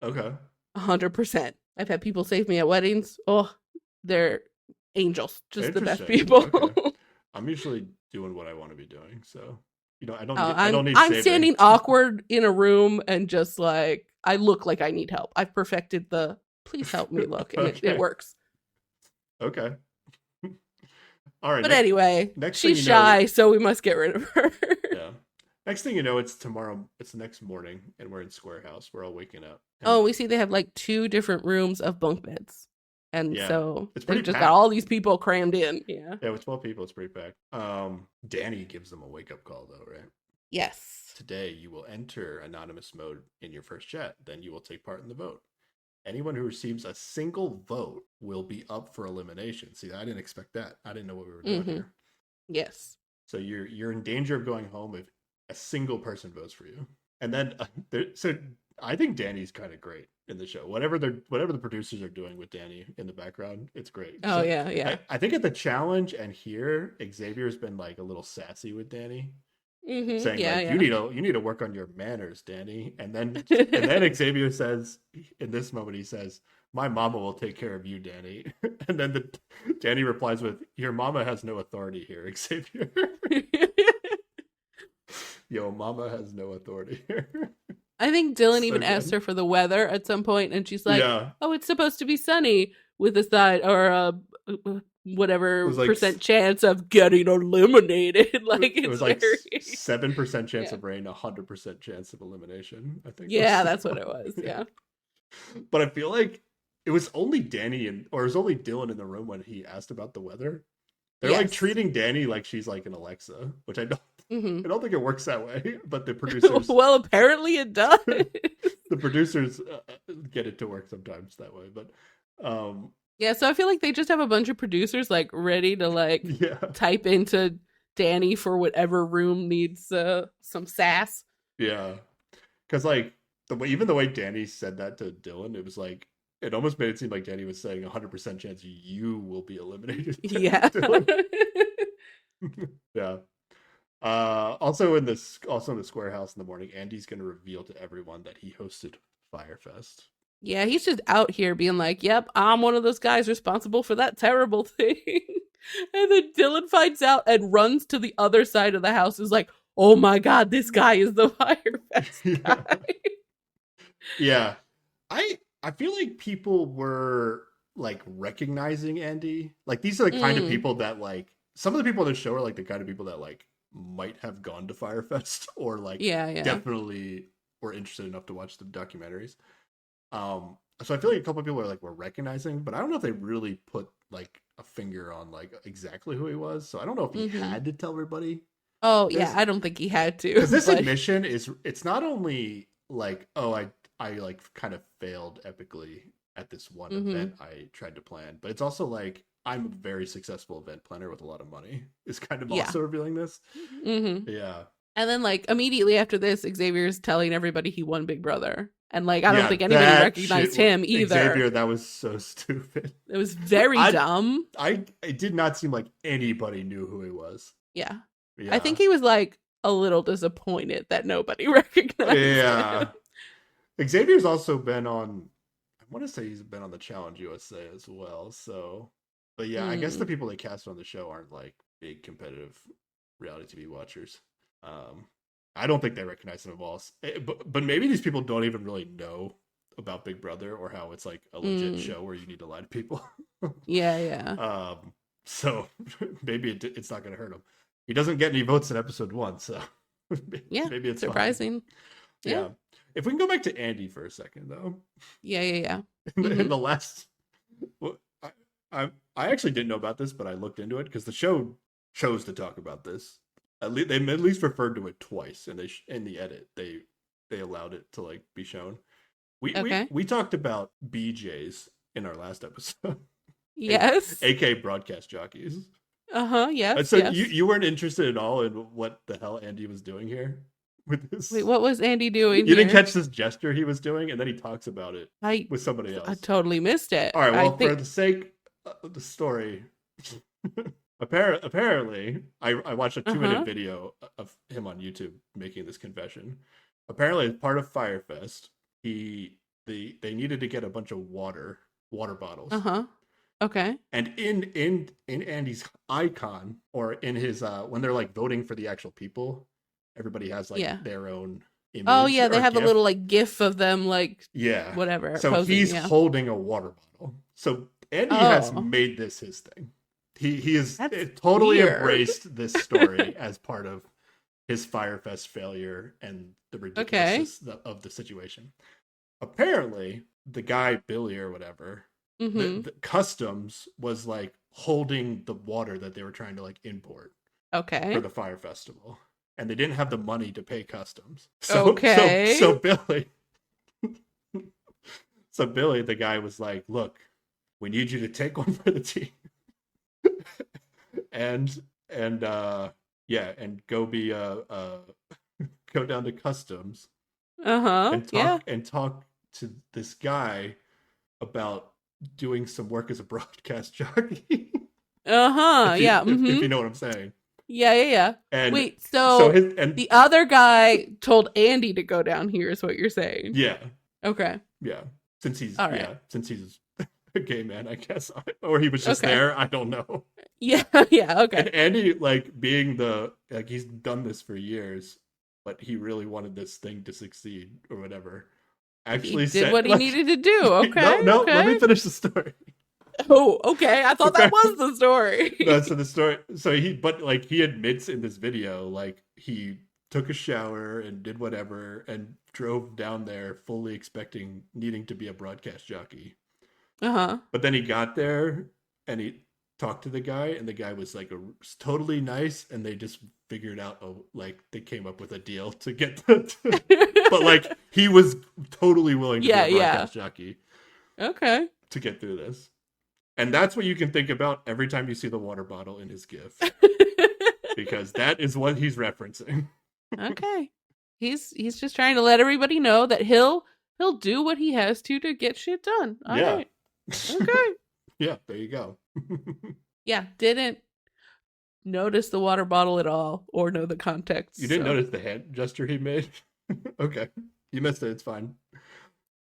Okay. 100%. I've had people save me at weddings. Oh, they're angels. Just the best people. Okay. I'm usually doing what I want to be doing, so I don't need. I'm standing awkward in a room and just I look like I need help. I've perfected the please help me look, and it works. Okay. All right. But anyway, she's shy, so we must get rid of her. Yeah. Next thing you know, it's tomorrow. It's the next morning, and we're in Square House. We're all waking up. We see they have 2 different rooms of bunk beds, and so they've just packed. got all these people crammed in. Yeah. Yeah, with 12 people, it's pretty packed. Danny gives them a wake up call, though, right? Yes. Today, you will enter anonymous mode in your first chat. Then you will take part in the vote. Anyone who receives a single vote will be up for elimination. See, I didn't expect that. I didn't know what we were doing here. Yes. So you're in danger of going home if a single person votes for you. And then so I think Danny's kind of great in the show. Whatever the producers are doing with Danny in the background, it's great. Oh, so yeah. I think at the challenge and here, Xavier's been a little sassy with Danny. Saying you need to work on your manners, Danny. And then Xavier says, in this moment, he says, my mama will take care of you, Danny. And then Danny replies with, your mama has no authority here, Xavier. Yo, mama has no authority here. I think Dylan even asked her for the weather at some point, and she's like, oh, it's supposed to be sunny with a side or whatever percent chance of getting eliminated. It was 7% chance of rain, 100% chance of elimination, I think. Yeah, that's what it was. Yeah. But I feel like it was only Danny or it was only Dylan in the room when he asked about the weather. They're treating Danny like she's an Alexa, which I don't think it works that way. But the producers, well, apparently it does. The producers get it to work sometimes that way, but yeah. So I feel like they just have a bunch of producers ready to type into Danny for whatever room needs some sass. Yeah, because even the way Danny said that to Dylan, it was like it almost made it seem like Danny was saying 100% chance you will be eliminated, Yeah. Dylan. Yeah. Also in the Square House in the morning, Andy's gonna reveal to everyone that he hosted Firefest. Yeah, he's just out here being like, yep, I'm one of those guys responsible for that terrible thing. And then Dylan finds out and runs to the other side of the house, is like, oh my God, this guy is the Firefest Yeah. guy. Yeah. I feel like people were like recognizing Andy. Like these are the kind of Mm, people that like some of the people on the show are like the kind of people that like might have gone to Firefest or like yeah, yeah. definitely were interested enough to watch the documentaries. So I feel like a couple of people are like were recognizing, but I don't know if they really put like a finger on like exactly who he was. So I don't know if he Mm-hmm. had to tell everybody Oh, yeah, this, I don't think he had because to, this but admission is it's not only like oh I like kind of failed epically at this one mm-hmm. event I tried to plan, but it's also like I'm a very successful event planner with a lot of money is kind of Yeah. also revealing this. Mm-hmm. Yeah. And then, like, immediately after this, Xavier's telling everybody he won Big Brother. And, like, I don't Yeah, think anybody that shit recognized him either. Xavier, that was so stupid. It was very I dumb. it did not seem like anybody knew who he was. Yeah. I Yeah. think he was, like, a little disappointed that nobody recognized him. Yeah. Xavier's also been on I want to say he's been on the Challenge USA as well. So but yeah, I guess the Mm. people they cast on the show aren't like big competitive reality TV watchers. Um I don't think they recognize him at all. But maybe these people don't even really know about Big Brother or how it's like a legit Mm. show where you need to lie to people. Yeah, yeah. So maybe it's not going to hurt him. He doesn't get any votes in episode 1, so Yeah. maybe it's fine. Surprising. Yeah. Yeah. If we can go back to Andy for a second, though, Yeah, yeah, yeah. in Mm-hmm. the last, well, I actually didn't know about this, but I looked into it because the show chose to talk about this. They at least referred to it twice, and in the edit they allowed it to like be shown. Okay. We talked about BJs in our last episode, Yes. aka broadcast jockeys. Uh-huh. Yes, So yes. you weren't interested at all in what the hell Andy was doing here with Wait, this. what was Andy doing You here? didn't catch this gesture he was doing, and then he talks about it I with somebody I else. totally missed it. All right. I Well, for think the sake of the story, apparently, I watched a 2 minute uh-huh. video of him on YouTube making this confession. Apparently, as part of Firefest, they needed to get a bunch of water bottles. Uh-huh. Okay. And in Andy's icon, or in his when they're like voting for the actual people, everybody has like Yeah. their own image. Oh yeah, they or have a GIF. little like gif of them like Yeah. whatever So posing, he's yeah. holding a water bottle. So Andy has Oh. made this his thing. He has That's totally weird. embraced this story as part of his Firefest failure and the ridiculousness of the situation. Apparently, the guy Billy or whatever, Mm-hmm. the customs was like holding the water that they were trying to like import Okay. for the fire festival, and they didn't have the money to pay customs. Okay. So Billy, so Billy, the guy was like, "Look, we need you to take one for the team, and yeah, and go be go down to customs Uh-huh. and Yeah. talk to this guy about doing some work as a broadcast jockey." Uh-huh. Yeah. If Mm-hmm. you know what I'm saying. Yeah, yeah, yeah. And Wait, so his the other guy told Andy to go down here is what you're saying. yeah, Okay. yeah. Since he's All right. since he's a gay man, I guess, or he was just Okay. there. I don't know. Yeah, yeah, And okay. Andy, like being he's done this for years, but he really wanted this thing to succeed or whatever. Actually, He did said what he like, needed to do. Okay. no. Okay. Let me finish the story. Oh, okay. I thought that Okay. was the story. No, so the story. So he admits in this video, like he took a shower and did whatever and drove down there fully expecting needing to be a broadcast jockey. Uh-huh. But then he got there and he talked to the guy, and the guy was like totally nice, and they just figured out like they came up with a deal to get but like he was totally willing to Yeah, be a broadcast jockey Okay. to get through this. And that's what you can think about every time you see the water bottle in his gift, because that is what he's referencing. Okay. He's just trying to let everybody know that he'll do what he has to get shit done. All Yeah. right. Okay. Yeah, there you go. Yeah, didn't notice the water bottle at all or know the context. You didn't so. notice the hand gesture he made? Okay. You missed it. It's fine.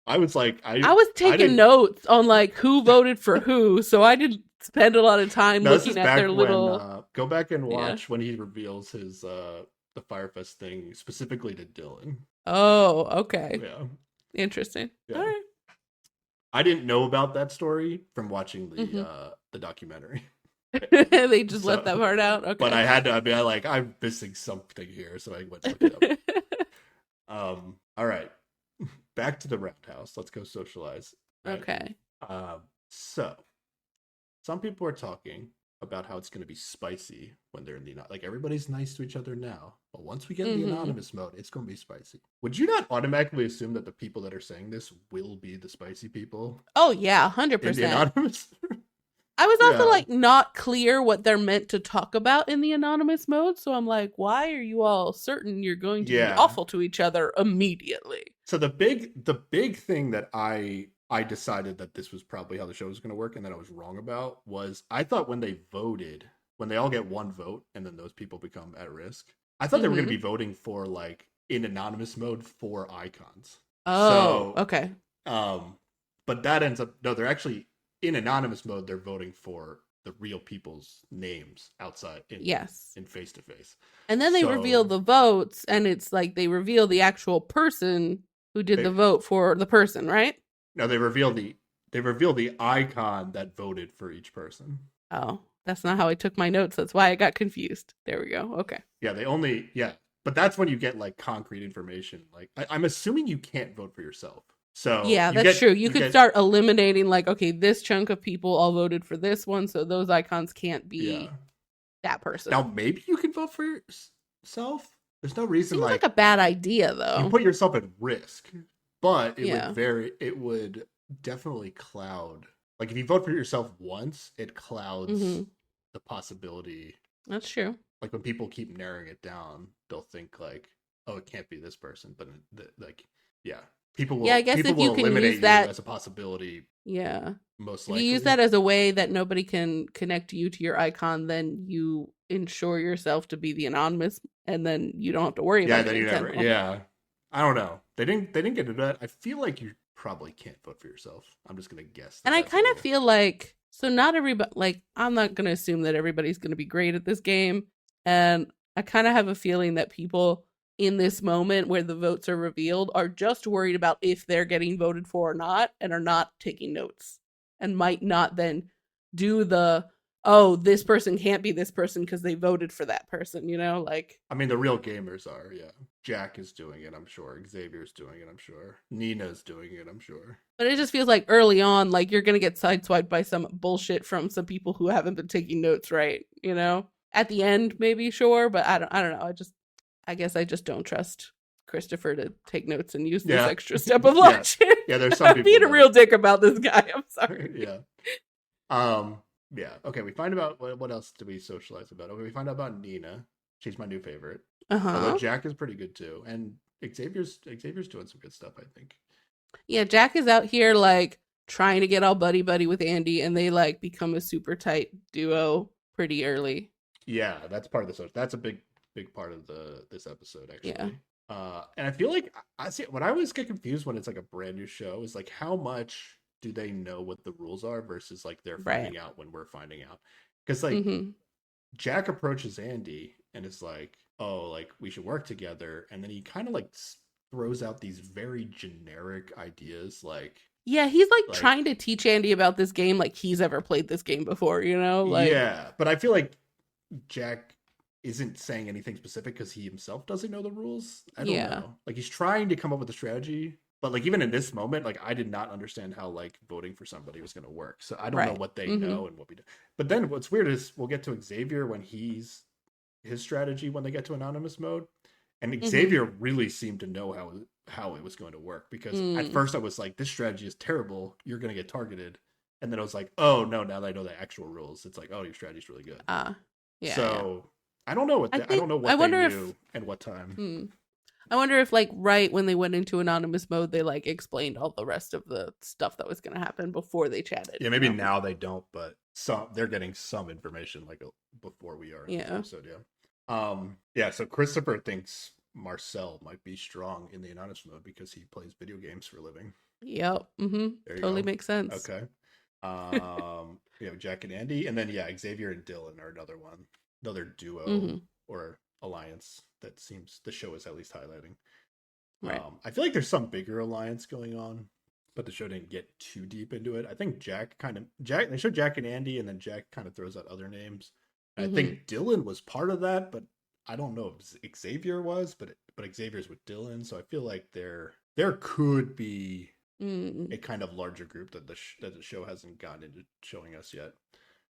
I was like, I was I taking didn't. notes on like who voted for who, so I didn't spend a lot of time No, this is looking at their back when, little. go back and Yeah. watch when he reveals his, the Firefest thing specifically to Dylan. Oh, okay. Yeah. Interesting. All Yeah. right. I didn't know about that story from watching Mm-hmm. the documentary. They just So, left that part out. Okay. but I had to. I mean, I'm missing something here, so I went to look it up. All right, back to the roundhouse. Let's go socialize. Right? Okay. So some people are talking about how it's going to be spicy when they're in the like everybody's nice to each other now, but once we get in the anonymous mode, it's going to be spicy. Would you not automatically assume that the people that are saying this will be the spicy people Oh yeah, in the 100%. anonymous? I was also Yeah. like not clear what they're meant to talk about in the anonymous mode, so I'm like, why are you all certain you're going to be Yeah. awful to each other immediately? So the big thing that I decided that this was probably how the show was going to work and that I was wrong about was I thought when they voted, when they all get one vote and then those people become at risk, I thought they were going to be voting for like in anonymous mode for icons. Oh, So, okay. but that ends up no, they're actually in anonymous mode. They're voting for the real people's names outside in Yes. in face to face. And then they reveal the votes, and it's like they reveal the actual person who did the vote for the person, right? No, they reveal the icon that voted for each person. Oh, that's not how I took my notes. That's why I got confused. There we go. Okay. Yeah, but that's when you get like concrete information. Like I'm assuming you can't vote for yourself. So yeah, that's true. You could start eliminating like, okay, this chunk of people all voted for this one, so those icons can't be that person. Now maybe you can vote for yourself. There's no reason. Seems like a bad idea though. You put yourself at risk, but Yeah. it would definitely cloud. Like if you vote for yourself once, it clouds the possibility. That's true. Like when people keep narrowing it down, they'll think like, oh, it can't be this person, but like, yeah. People will, yeah, I guess people if you will can eliminate use that you as a possibility. Yeah. Most If likely. you use that as a way that nobody can connect you to your icon, then you ensure yourself to be the anonymous, and then you don't have to worry about it. Yeah, then you never. Yeah, I don't know. They didn't get into that. I feel like you probably can't vote for yourself. I'm just gonna guess. And I kind of feel like not everybody. Like I'm not gonna assume that everybody's gonna be great at this game, and I kind of have a feeling that people in this moment where the votes are revealed are just worried about if they're getting voted for or not, and are not taking notes, and might not then do the, oh, this person can't be this person because they voted for that person, like. I mean, the real gamers are, yeah. Jack is doing it, I'm sure. Xavier's doing it, I'm sure. Nina's doing it, I'm sure. But it just feels like early on, like you're gonna get sideswiped by some bullshit from some people who haven't been taking notes right, At the end, maybe, sure, but I don't know. I guess I just don't trust Christopher to take notes and use this extra step of logic. Yeah, there's some people. I'm being a real dick about this guy. I'm sorry. Yeah. Yeah. Okay, we find out what else do we socialize about? Okay, we find out about Nina. She's my new favorite. Although Jack is pretty good too, and Xavier's doing some good stuff, I think. Yeah, Jack is out here like trying to get all buddy with Andy, and they like become a super tight duo pretty early. Yeah, that's part of the social. That's a big part of this episode, actually. Yeah. And I feel like I see when I always get confused when it's like a brand new show is like how much do they know what the rules are versus like they're finding out when we're finding out. Because like Jack approaches Andy and is like, oh, like we should work together, and then he kind of like throws out these very generic ideas like, yeah, he's like trying to teach Andy about this game like he's ever played this game before, like. Yeah, but I feel like Jack isn't saying anything specific because he himself doesn't know the rules. I don't know. Like he's trying to come up with a strategy, but like even in this moment, like I did not understand how like voting for somebody was going to work. So I don't know what they know and what we do. But then what's weird is we'll get to Xavier when his strategy when they get to anonymous mode, and Xavier really seemed to know how it was going to work because at first I was like, this strategy is terrible. You're going to get targeted. And then I was like, oh no, now that I know the actual rules, it's like, oh, your strategy is really good. Yeah. So I don't know what I don't know what they knew and what time. I wonder if, like, right when they went into anonymous mode, they, like, explained all the rest of the stuff that was going to happen before they chatted. Yeah, maybe now they don't, but they're getting some information like before we are in this Yeah. episode. Yeah. So Christopher thinks Marcel might be strong in the anonymous mode because he plays video games for a living. Yep. Totally makes sense. Okay. Jack and Andy, and then Xavier and Dylan are another duo or alliance that seems the show is at least highlighting. Right. I feel like there's some bigger alliance going on, but the show didn't get too deep into it. I think they showed Jack and Andy, and then Jack kind of throws out other names. I think Dylan was part of that, but I don't know if Xavier was, but Xavier's with Dylan, so I feel like there could be a kind of larger group that the show hasn't gotten into showing us yet,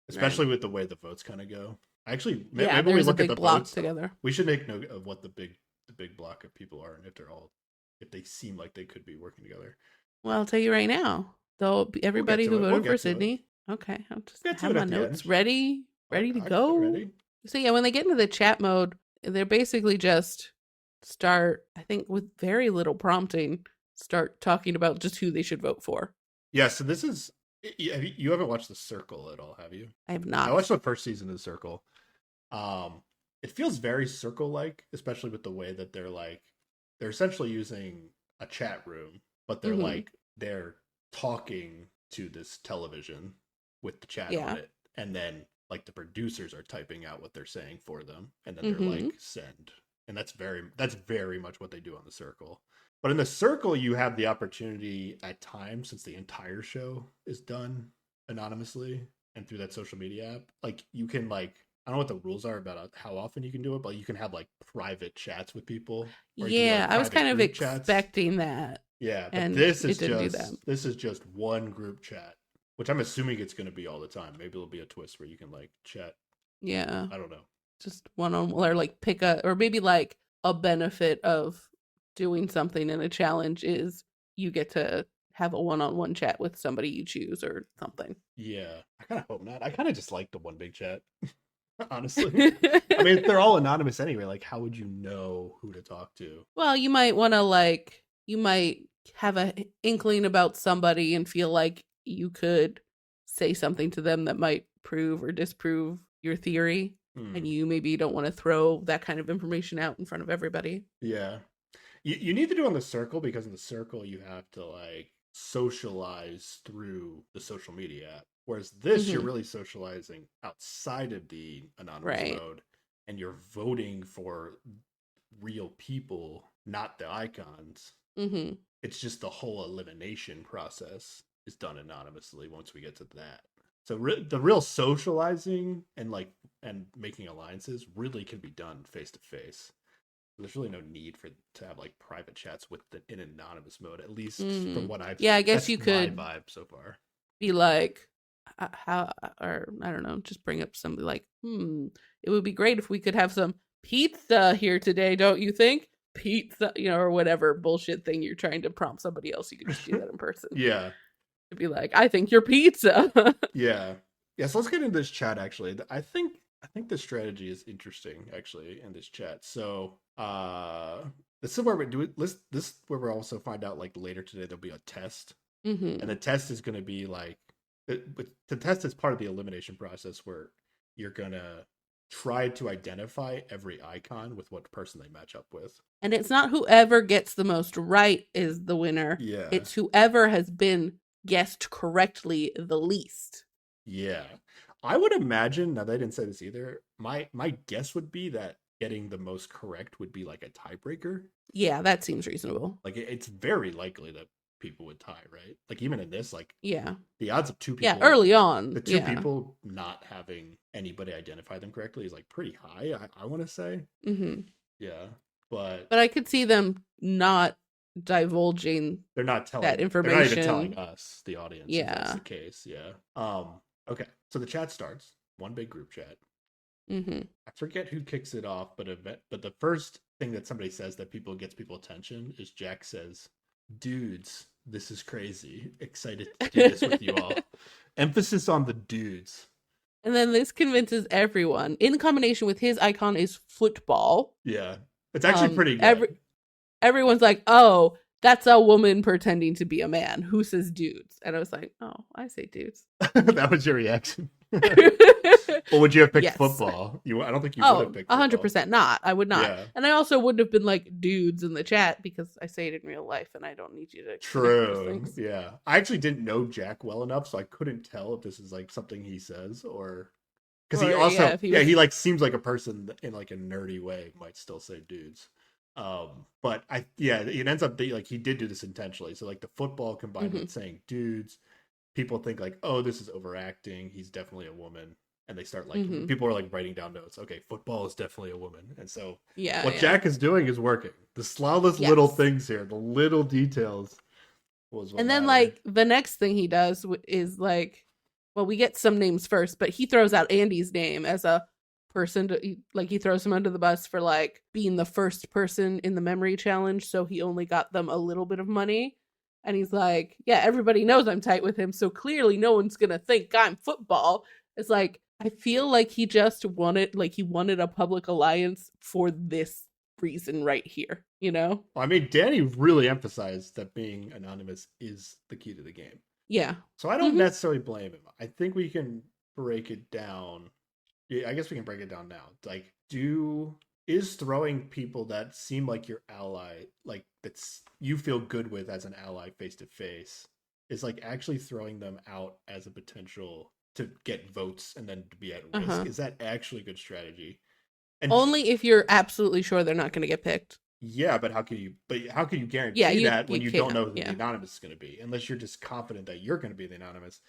especially with the way the votes kind of go. Actually, maybe we look at the votes together. We should make note of what the big block of people are, and if they seem like they could be working together. Well, I'll tell you right now, though, everybody who voted for Sydney. Okay, I'll just have my notes ready to go. Ready. So yeah, when they get into the chat mode, they're basically just start, I think, with very little prompting, start talking about just who they should vote for. Yeah, so this is, you haven't watched The Circle at all, have you? I have not. I watched the first season of The Circle. It feels very Circle-like, especially with the way that they're essentially using a chat room, but they're they're talking to this television with the chat on it, and then like the producers are typing out what they're saying for them, and then they're like send, and that's very much what they do on The Circle. But in The Circle, you have the opportunity at times, since the entire show is done anonymously and through that social media app, like you can I don't know what the rules are about how often you can do it, but you can have like private chats with people. Yeah, I was kind of expecting that. Yeah, but this is just one group chat, which I'm assuming it's going to be all the time. Maybe it'll be a twist where you can like chat. Yeah, I don't know. Just one-on-one, or like or maybe like a benefit of doing something in a challenge is you get to have a one-on-one chat with somebody you choose or something. Yeah, I kind of hope not. I kind of just like the one big chat. Honestly, I mean, they're all anonymous anyway. Like, how would you know who to talk to? Well, you might want to you might have an inkling about somebody and feel like you could say something to them that might prove or disprove your theory, and you maybe don't want to throw that kind of information out in front of everybody. Yeah, you need to do on The Circle, because in The Circle you have to like socialize through the social media app. Whereas this, you're really socializing outside of the anonymous mode, and you're voting for real people, not the icons. It's just the whole elimination process is done anonymously once we get to that. So the real socializing and making alliances really can be done face to face. There's really no need to have like private chats in anonymous mode, at least from what I've. Yeah, I guess you could. My vibe so far. Be like, how, or I don't know, just bring up somebody like, it would be great if we could have some pizza here today, don't you think? Pizza, or whatever bullshit thing you're trying to prompt somebody else. You can just do that in person. Yeah. To be like, I think you're pizza. Yeah. So let's get into this chat. Actually, I think the strategy is interesting. Actually, in this chat. So, this is where we do it. This is where we'll also find out like later today there'll be a test, and the test is going to be like. The test is part of the elimination process where you're gonna try to identify every icon with what person they match up with. And it's not whoever gets the most right is the winner. Yeah. It's whoever has been guessed correctly the least. Yeah. I would imagine, now they didn't say this either, my guess would be that getting the most correct would be like a tiebreaker. Yeah, that seems reasonable. Like it's very likely that people would tie, right? Like even in this, like the odds of two people, early on, the two people not having anybody identify them correctly is like pretty high. I want to say, yeah, but I could see them not divulging. They're not telling that information. They're not even telling us, the audience. Yeah, if that's the case. Yeah. Okay. So the chat starts. One big group chat. I forget who kicks it off, but the first thing that somebody says that gets people attention is Jack says, "Dudes, this is crazy. Excited to do this with you all." Emphasis on the dudes. And then this convinces everyone. In combination with his icon is football. Yeah. It's actually pretty good. everyone's like, oh, that's a woman pretending to be a man. Who says dudes? And I was like, oh, I say dudes. That was your reaction. Or would you have picked Yes. football? I don't think you would have Oh, picked football. 100% not. I would not. Yeah. And I also wouldn't have been like dudes in the chat because I say it in real life and I don't need you to connect those True. things. Yeah. I actually didn't know Jack well enough, so I couldn't tell if this is like something he says or because he Or, also if he was... he like seems like a person in like a nerdy way might still say dudes. But it ends up like he did do this intentionally. So like the football combined with saying dudes, people think like, oh, this is overacting. He's definitely a woman. And they start like people are like writing down notes. Okay, football is definitely a woman. And so what Jack is doing is working. The smallest little things here, the little details was what And then matter. like the next thing he does is like, well, we get some names first, but he throws out Andy's name as a person to like, he throws him under the bus for like being the first person in the memory challenge, so he only got them a little bit of money. And he's like, yeah, everybody knows I'm tight with him, so clearly no one's gonna think I'm football. It's like, I feel like he just wanted a public alliance for this reason right here, you know? I mean, Danny really emphasized that being anonymous is the key to the game. Yeah. So I don't necessarily blame him. I think we can break it down. Yeah, I guess we can break it down now. Like, is throwing people that seem like your ally, like that's you feel good with as an ally face to face, is like actually throwing them out as a potential to get votes and then to be at risk. Is that actually a good strategy? And only if you're absolutely sure they're not going to get picked. Yeah, but how can you guarantee that when you don't know who the anonymous is going to be, unless you're just confident that you're going to be the anonymous?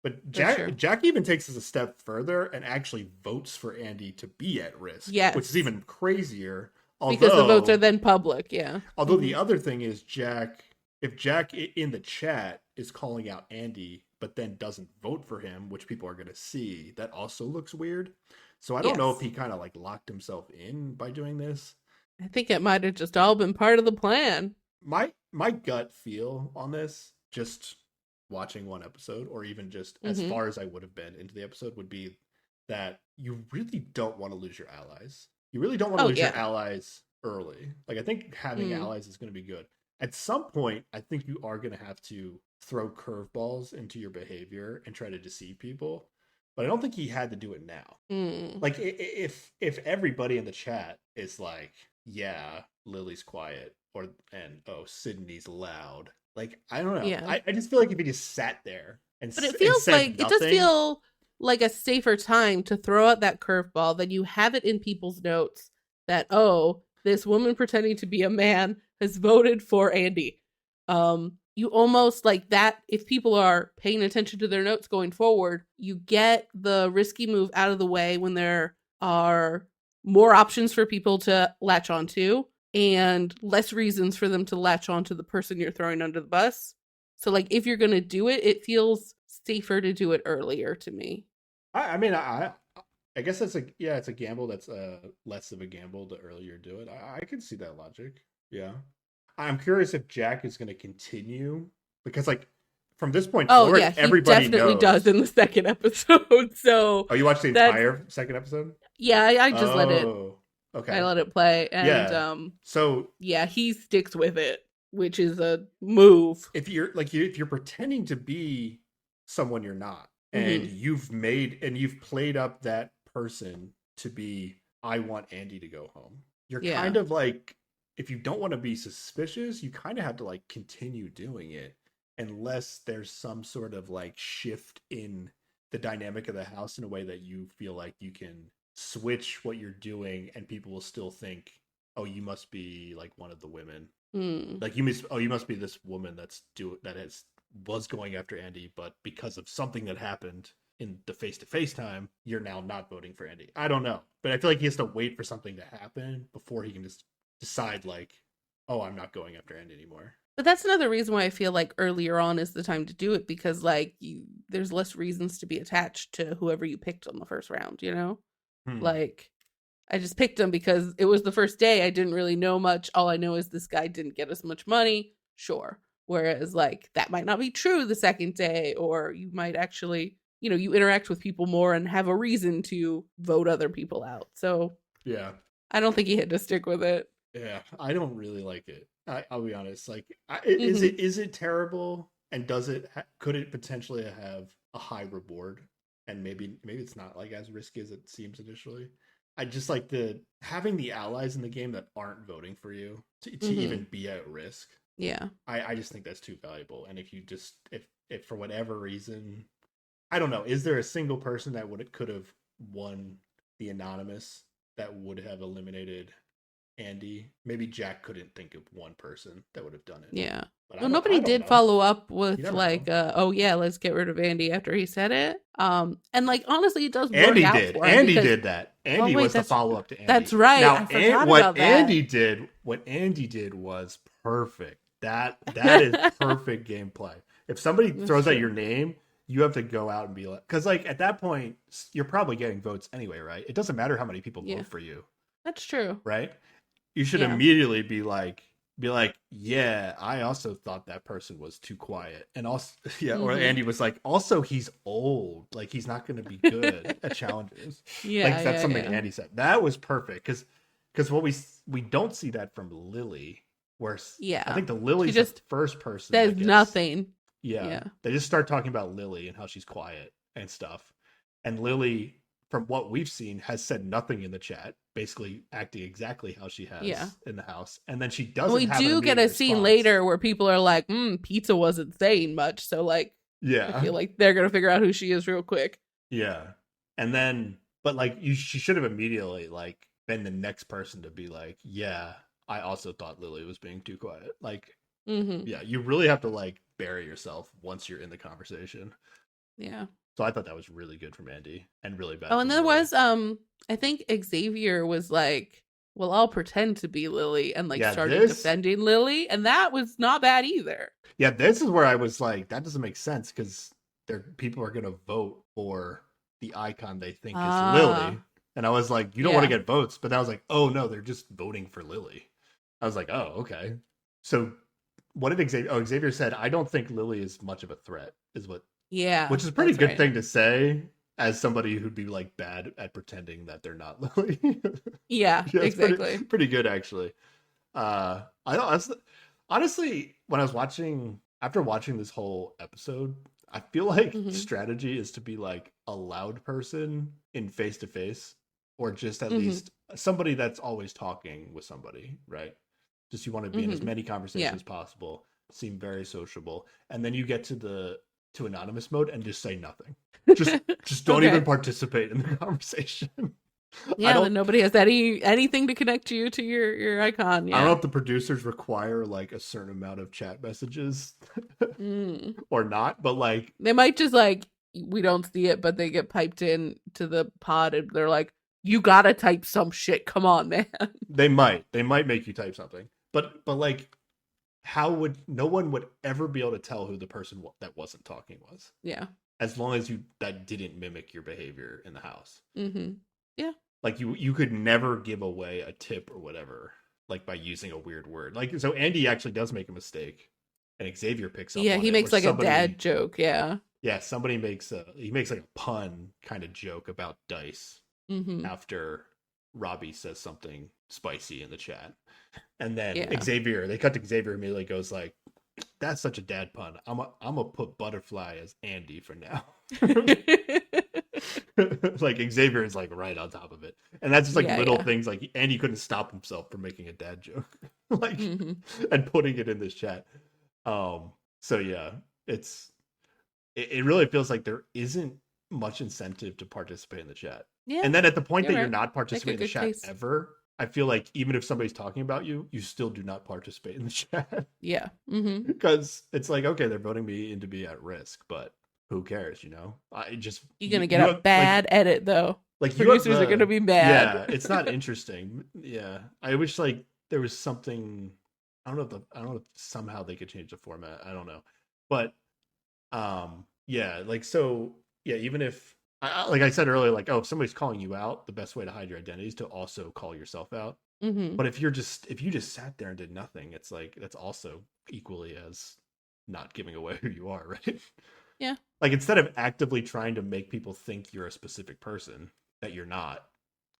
But Jack even takes us a step further and actually votes for Andy to be at risk, which is even crazier. Because the votes are then public, Although the other thing is if Jack in the chat is calling out Andy, but then doesn't vote for him, which people are going to see, that also looks weird. So I don't know if he kind of like locked himself in by doing this. I think it might have just all been part of the plan. My gut feel on this, just watching one episode, or even just as far as I would have been into the episode, would be that you really don't want to lose your allies. You really don't want to lose your allies early. Like, I think having allies is going to be good. At some point, I think you are going to have to throw curveballs into your behavior and try to deceive people. But I don't think he had to do it now. Like, if everybody in the chat is like, yeah, Lily's quiet, and Sydney's loud. Like, I don't know. Yeah. I just feel like if he just sat there but it feels like nothing, it does feel like a safer time to throw out that curveball than you have it in people's notes that, oh, this woman pretending to be a man has voted for Andy. You almost like that. If people are paying attention to their notes going forward, you get the risky move out of the way when there are more options for people to latch onto and less reasons for them to latch onto the person you're throwing under the bus. So like, if you're going to do it, it feels safer to do it earlier to me. I mean, I guess it's a gamble that's less of a gamble the earlier you do it. I can see that logic. Yeah. I'm curious if Jack is going to continue, because like from this point forward, everybody definitely does in the second episode. So you watched the entire second episode? Yeah, I just let it. Okay, I let it play, and he sticks with it, which is a move. If you're pretending to be someone you're not, and you've played up that person to be, I want Andy to go home. You're kind of like, if you don't want to be suspicious, you kind of have to like continue doing it unless there's some sort of like shift in the dynamic of the house in a way that you feel like you can switch what you're doing and people will still think, oh, you must be like one of the women. Like you must be this woman was going after Andy, but because of something that happened in the face-to-face time, you're now not voting for Andy. I don't know, but I feel like he has to wait for something to happen before he can just decide like, oh, I'm not going after Andy anymore. But that's another reason why I feel like earlier on is the time to do it, because like there's less reasons to be attached to whoever you picked on the first round, you know? Like, I just picked him because it was the first day. I didn't really know much. All I know is this guy didn't get as much money. Sure. Whereas like that might not be true the second day, or you might actually, you interact with people more and have a reason to vote other people out. So yeah, I don't think he had to stick with it. Yeah, I don't really like it. I'll be honest. Like, Hmm. is it terrible? And does it could it potentially have a high reward? And maybe it's not like as risky as it seems initially. I just like the having the allies in the game that aren't voting for you to Hmm. even be at risk. Yeah. I just think that's too valuable. And if you just if for whatever reason, I don't know, is there a single person that would could have won the anonymous that would have eliminated Andy? Maybe Jack couldn't think of one person that would have done it, Yeah. but Well, I nobody don't did know. follow up You with never know. like, oh yeah, let's get rid of Andy after he said it. And like honestly, it does work Andy out did. for him Andy because did that. oh Andy wait, was the follow up to that's Andy. right. Now, I forgot what about that. Andy did, was perfect. That is perfect gameplay. If somebody That's throws out true. your name, you have to go out and be like, because like at that point, you're probably getting votes anyway, right? It doesn't matter how many people Yeah, vote for you, that's true. right? You should Yeah. immediately be like, yeah, I also thought that person was too quiet. And also yeah, or Hmm. Andy was like, also he's old, like he's not going to be good at challenges. Yeah, Like that's yeah, something yeah. Andy said. That was perfect cuz what we don't see that from Lily, where I Yeah. think the She Lily's the just first person says that gets, nothing. yeah, Yeah. they just start talking about Lily and how she's quiet and stuff. And Lily, from what we've seen, has said nothing in the chat, basically acting exactly how she Yeah. has in the house. And then she And doesn't we have an do get immediate a scene response. later where people are like, pizza wasn't saying much. So like I Yeah. feel like they're gonna figure out who she is real quick. Yeah. And then, but like, she should have immediately like been the next person to be like, yeah, I also thought Lily was being too quiet. Like, Hmm. yeah, you really have to like bury yourself once you're in the conversation. Yeah. So I thought that was really good from Andy and really Oh, bad and from there Lily. was I think Xavier was like, well, I'll pretend to be Lily and like Yeah, started this defending Lily, and that was not bad either. Yeah, this is where I was like, that doesn't make sense because people are gonna vote for the icon they think is Ah, Lily. And I was like, you don't want to yeah. get votes, but I was like, oh no, they're just voting for Lily. I was like, oh, okay. So what did Xavier? Oh, Xavier said, I don't think Lily is much of a threat, is what, Yeah, which is a pretty that's good right. thing to say as somebody who'd be like bad at pretending that they're not Lily. Yeah, Yeah, it's exactly. pretty good actually. I don't honestly, when I was watching after watching this whole episode, I feel like Hmm. strategy is to be like a loud person in face to face, or just at Hmm. least somebody that's always talking with somebody, right? Just you want to be in as Hmm. many conversations Yeah. as possible, seem very sociable, and then you get to the to anonymous mode and just say nothing. Just don't even Okay. participate in the conversation. I Yeah, don't then nobody has anything to connect you to your icon. I don't know Yeah. if the producers require like a certain amount of chat messages Mm. or not, but like They might just like we don't see it, but they get piped in to the pod and they're like, "You gotta type some shit. Come on, man." they might make you type something, but like how would no one would ever be able to tell who the person that wasn't talking was, Yeah. as long as you that didn't mimic your behavior in the house. Hmm. Yeah. Like you could never give away a tip or whatever, like by using a weird word. Like so Andy actually does make a mistake and Xavier picks up Yeah. on He it where makes like a dad somebody, joke. Yeah. yeah, somebody makes like a pun kind of joke about dice Hmm. after Robbie says something spicy in the chat. And then Yeah. They cut to Xavier immediately goes like, that's such a dad pun. I'm gonna put Butterfly as Andy for now. Like Xavier is like right on top of it. And that's just like Yeah. little Yeah. things like Andy couldn't stop himself from making a dad joke. Like Hmm. and putting it in this chat. Um so yeah, it's it really feels like there isn't much incentive to participate in the chat. Yeah. And then at the point You're that you're right. not Make a participating in the good chat case. ever, I feel like even if somebody's talking about you, you still do not participate in the chat Yeah. Hmm. because it's like, okay, they're voting me in to be at risk, but who cares, you know? I just You're gonna get you a have bad edit though. you have Producers are gonna the be mad. yeah, it's not interesting. Yeah. I wish like there was something, I don't know if somehow they could change the format. I don't know. But yeah, like so yeah, even if like I said earlier, like, oh, if somebody's calling you out, the best way to hide your identity is to also call yourself out. Hmm. But if you just sat there and did nothing, it's like that's also equally as not giving away who you are, right? Yeah. Like instead of actively trying to make people think you're a specific person that you're not,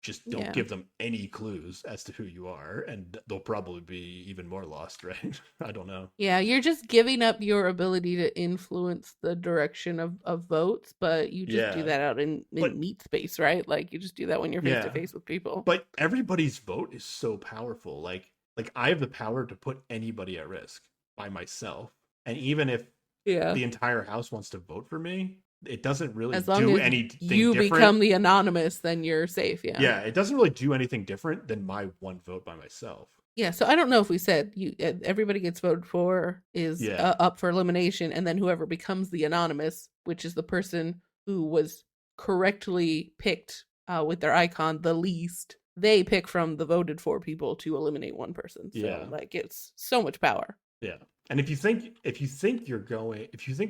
just don't Yeah. give them any clues as to who you are, and they'll probably be even more lost, right? I don't know. Yeah, you're just giving up your ability to influence the direction of votes, but you just do Yeah, that out in but meat space, right? Like you just do that when you're face to yeah, face with people. but everybody's vote is so powerful. Like I have the power to put anybody at risk by myself, and even if Yeah. the entire house wants to vote for me, it doesn't really As long do as anything you different. become the anonymous, then you're safe. Yeah. Yeah, it doesn't really do anything different than my one vote by myself. Yeah. So I don't know if we said everybody gets voted for is Yeah, up for elimination, and then whoever becomes the anonymous, which is the person who was correctly picked with their icon the least, they pick from the voted for people to eliminate one person. So yeah, like it's so much power. yeah. And if you think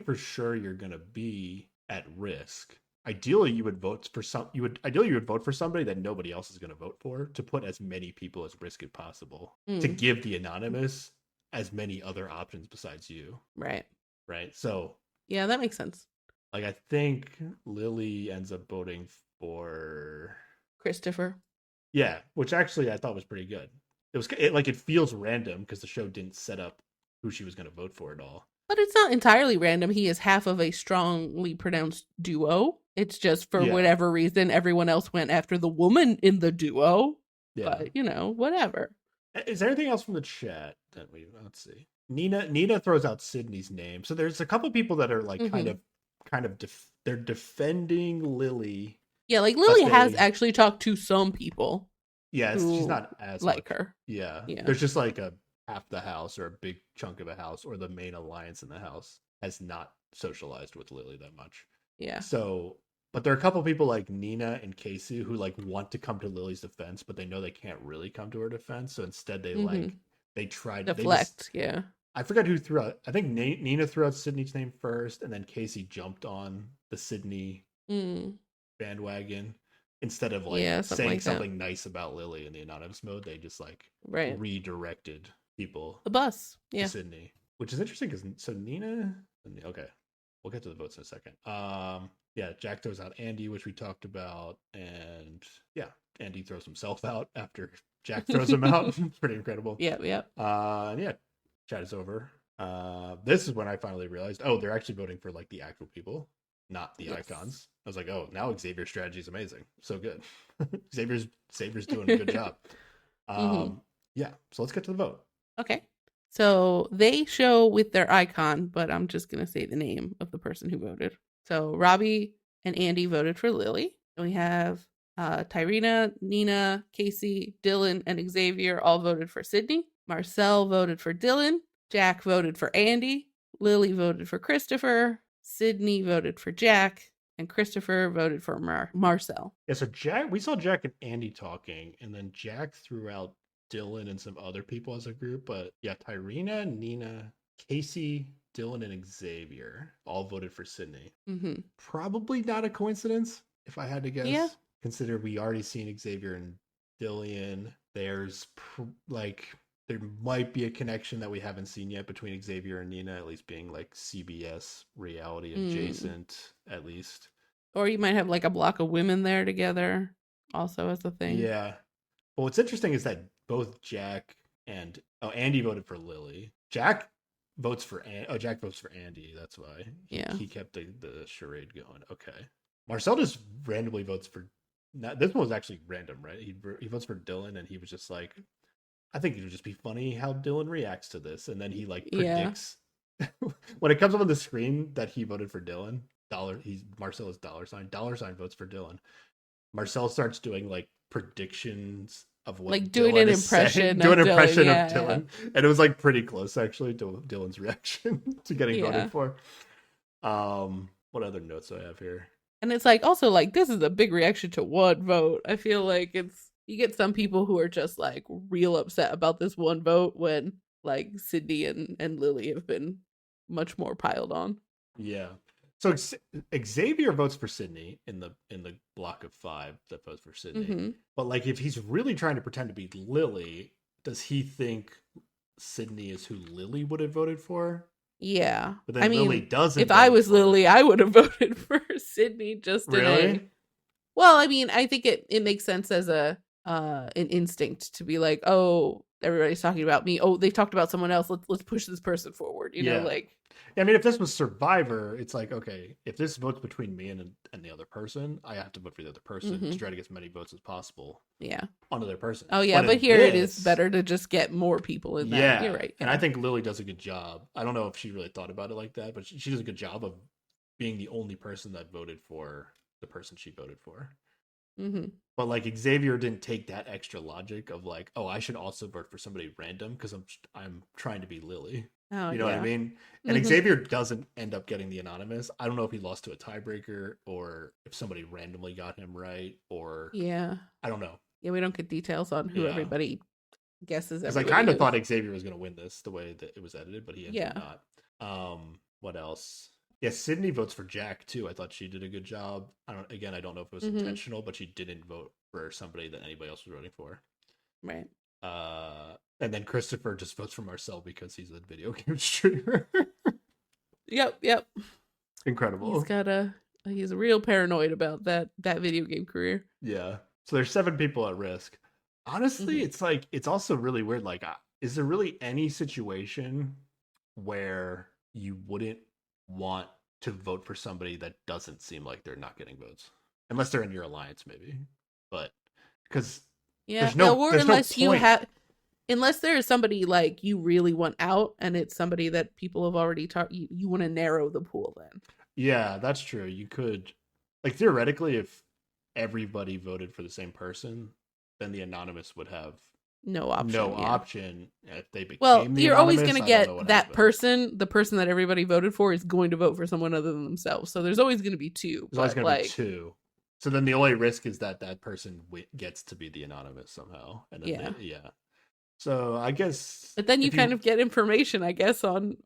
for sure you're gonna be at risk, ideally you would vote for somebody that nobody else is gonna vote for to put as many people as risk as possible to Mm, give the anonymous as many other options besides you, right. right? So Yeah, that makes sense. like I think Lily ends up voting for Christopher. yeah, which actually I thought was pretty good. Like it feels random because the show didn't set up who she was going to vote for at all. But it's not entirely random. He is half of a strongly pronounced duo. It's just for Yeah, whatever reason, everyone else went after the woman in the duo. yeah. But, whatever. Is there anything else from the chat that we let's see? Nina throws out Sydney's name. So there's a couple people that are like Hmm. they're defending Lily, Yeah, like but Lily has they actually talked to some people she's who not as like much. her. Yeah. Yeah. There's just like a half the house or a big chunk of a house or the main alliance in the house has not socialized with Lily that much. Yeah. So, but there are a couple people like Nina and Casey who like want to come to Lily's defense, but they know they can't really come to her defense. So instead, Hmm. they just Deflect. Yeah. I forgot who threw out. I think Nina threw out Sydney's name first, and then Casey jumped on the Sydney Mm. bandwagon instead of like Yeah, something saying like that. something nice about Lily in the anonymous mode. They just like Right. redirected people The bus. to Yeah. Sydney, which is interesting because so Nina. Okay, we'll get to the votes in a second. Yeah, Jack throws out Andy, which we talked about, and yeah, Andy throws himself out after Jack throws him out. It's pretty incredible. Yeah. Yeah. And yeah, chat is over. This is when I finally realized, oh, they're actually voting for like the actual people, not the Yes. icons. I was like, oh, now Xavier's strategy is amazing, so good. Xavier's doing a good job. Hmm. Yeah, so let's get to the vote. Okay. So they show with their icon, but I'm just going to say the name of the person who voted. So Robbie and Andy voted for Lily. And we have Tyrina, Nina, Casey, Dylan, and Xavier all voted for Sydney. Marcel voted for Dylan. Jack voted for Andy. Lily voted for Christopher. Sydney voted for Jack. And Christopher voted for Marcel. Yeah, so we saw Jack and Andy talking, and then Jack threw out Dylan and some other people as a group. But yeah, Tyrina, Nina, Casey, Dylan, and Xavier all voted for Sydney. Mm-hmm. Probably not a coincidence, if I had to guess. Yeah. Consider we already seen Xavier and Dylan. There might be a connection that we haven't seen yet between Xavier and Nina, at least being like CBS reality adjacent, at least. Or you might have like a block of women there together, also as a thing. Yeah. Well, what's interesting is that both Jack and Andy voted for Lily. Jack votes for Jack votes for Andy. That's why he kept the charade going. Okay. Marcel just randomly votes for. This one was actually random, right? He votes for Dylan, and he was just like, I think it would just be funny how Dylan reacts to this, and then he like predicts when it comes up on the screen that he voted for Dylan. Marcel is $. $sign votes for Dylan. Marcel starts doing like predictions of what like doing Dylan an is impression saying, of doing an Dylan, impression yeah, of Dylan, and it was like pretty close actually to Dylan's reaction to getting voted for. What other notes do I have here? And it's like also like this is a big reaction to one vote. I feel like you get some people who are just like real upset about this one vote when like Sydney and Lily have been much more piled on. Yeah. So Xavier votes for Sydney in the block of 5 that votes for Sydney. Mm-hmm. But like if he's really trying to pretend to be Lily, does he think Sydney is who Lily would have voted for? Yeah. But then I mean, Lily doesn't. if I was Lily, I would have voted for Sydney just really. Well, I mean, I think it makes sense as a an instinct to be like, oh, everybody's talking about me. Oh, they talked about someone else. Let's push this person forward. You know, Yeah. like I mean, if this was Survivor, it's like, okay, if this vote's between me and the other person, I have to vote for the other person to hmm try to get as many votes as possible yeah. on the other person. Oh yeah, But but in here it is this, better to just get more people in that. You're yeah, right. and I Yeah. think Lily does a good job. I don't know if she really thought about it like that, but she does a good job of being the only person that voted for the person she voted for. hmm But like Xavier didn't take that extra logic of like, oh, I should also vote for somebody random because I'm trying to be Lily. Oh You know what I yeah. mean? And hmm Xavier doesn't end up getting the anonymous. I don't know if he lost to a tiebreaker or if somebody randomly got him right or Yeah. I don't know. Yeah. We don't get details on who Yeah. everybody guesses Because I everybody kind of is. thought Xavier was going to win this the way that it was edited, but he ended up Yeah. not. What else? Yeah, Sydney votes for Jack too. I thought she did a good job. I don't know if it was hmm intentional, but she didn't vote for somebody that anybody else was voting for. Right. And then Christopher just votes for Marcel because he's a video game streamer. Yep. Yep. Incredible. He's real paranoid about that video game career. Yeah. So there's 7 people at risk. Honestly, hmm it's like it's also really weird. Like, is there really any situation where you wouldn't want to vote for somebody that doesn't seem like they're not getting votes, unless they're in your alliance, maybe? But because Yeah. Yeah. Or there's no unless you point. have, unless there is somebody like you really want out, and it's somebody that people have already talked. You want to narrow the pool then. Yeah, that's true. You could, like, theoretically, if everybody voted for the same person, then the anonymous would have No option. no Yeah. option. If they Well, became the you're always anonymous, going to I don't know get what that happened. person, the person that everybody voted for, is going to vote for someone other than themselves. So there's always going to be two. There's always But going to be like, 2. So then the only risk is that that person gets to be the anonymous somehow, and then yeah. yeah. So I guess But then you if kind you of get information, I guess, on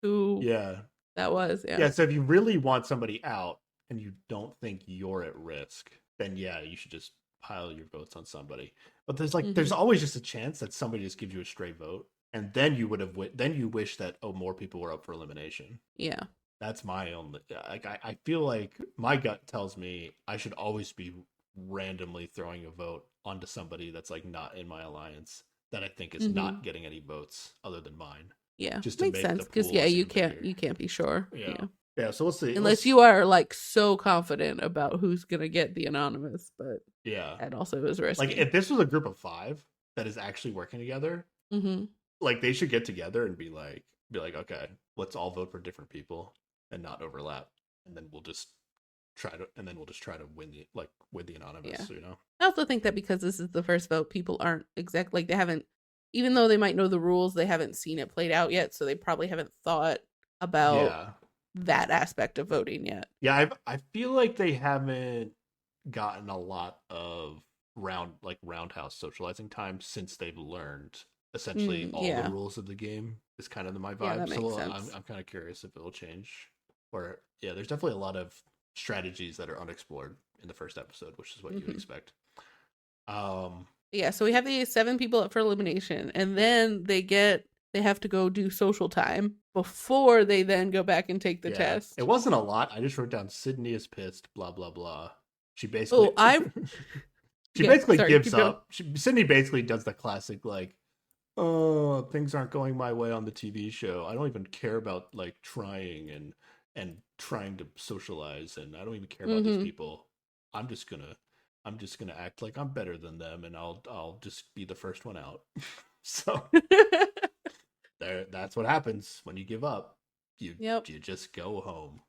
who yeah that was. Yeah. yeah. So if you really want somebody out and you don't think you're at risk, then yeah, you should just pile your votes on somebody. But there's hmm always just a chance that somebody just gives you a stray vote, and then you would have then you wish that more people were up for elimination. Yeah. That's my only like I feel like my gut tells me I should always be randomly throwing a vote onto somebody that's like not in my alliance that I think is hmm not getting any votes other than mine, Yeah. just to Makes make sense the because pool yeah, seem bigger. you can't be sure. Yeah. Yeah. Yeah, so we'll see. Unless you are like so confident about who's gonna get the anonymous, but Yeah. that also is Like risky. if this was a group of 5 that is actually working together, hmm like they should get together and be like, okay, let's all vote for different people and not overlap, and then we'll just try to win the Yeah. anonymous, you know. I also think that because this is the first vote, people aren't exactly like they haven't, even though they might know the rules, they haven't seen it played out yet, so they probably haven't thought about Yeah. that aspect of voting yet. Yeah, I feel like they haven't gotten a lot of roundhouse socializing time since they've learned essentially all the Yeah. rules of the game is kind of my Yeah, that vibe. makes So sense. I'm kind of curious if it'll change. Or yeah, there's definitely a lot of strategies that are unexplored in the first episode, which is what you would hmm expect. Um, Yeah, so we have these 7 people up for elimination, and then they have to go do social time before they then go back and take the yeah, it test. wasn't a lot. I just wrote down Sydney is pissed, blah blah blah. She basically Oh, I she yeah, basically sorry, gives keep going. up. Sydney basically does the classic like, oh, things aren't going my way on the TV show. I don't even care about like trying and trying to socialize, and I don't even care about these hmm people. I'm just gonna act like I'm better than them, and I'll just be the first one out. So that's what happens when you give up. Yep. You just go home.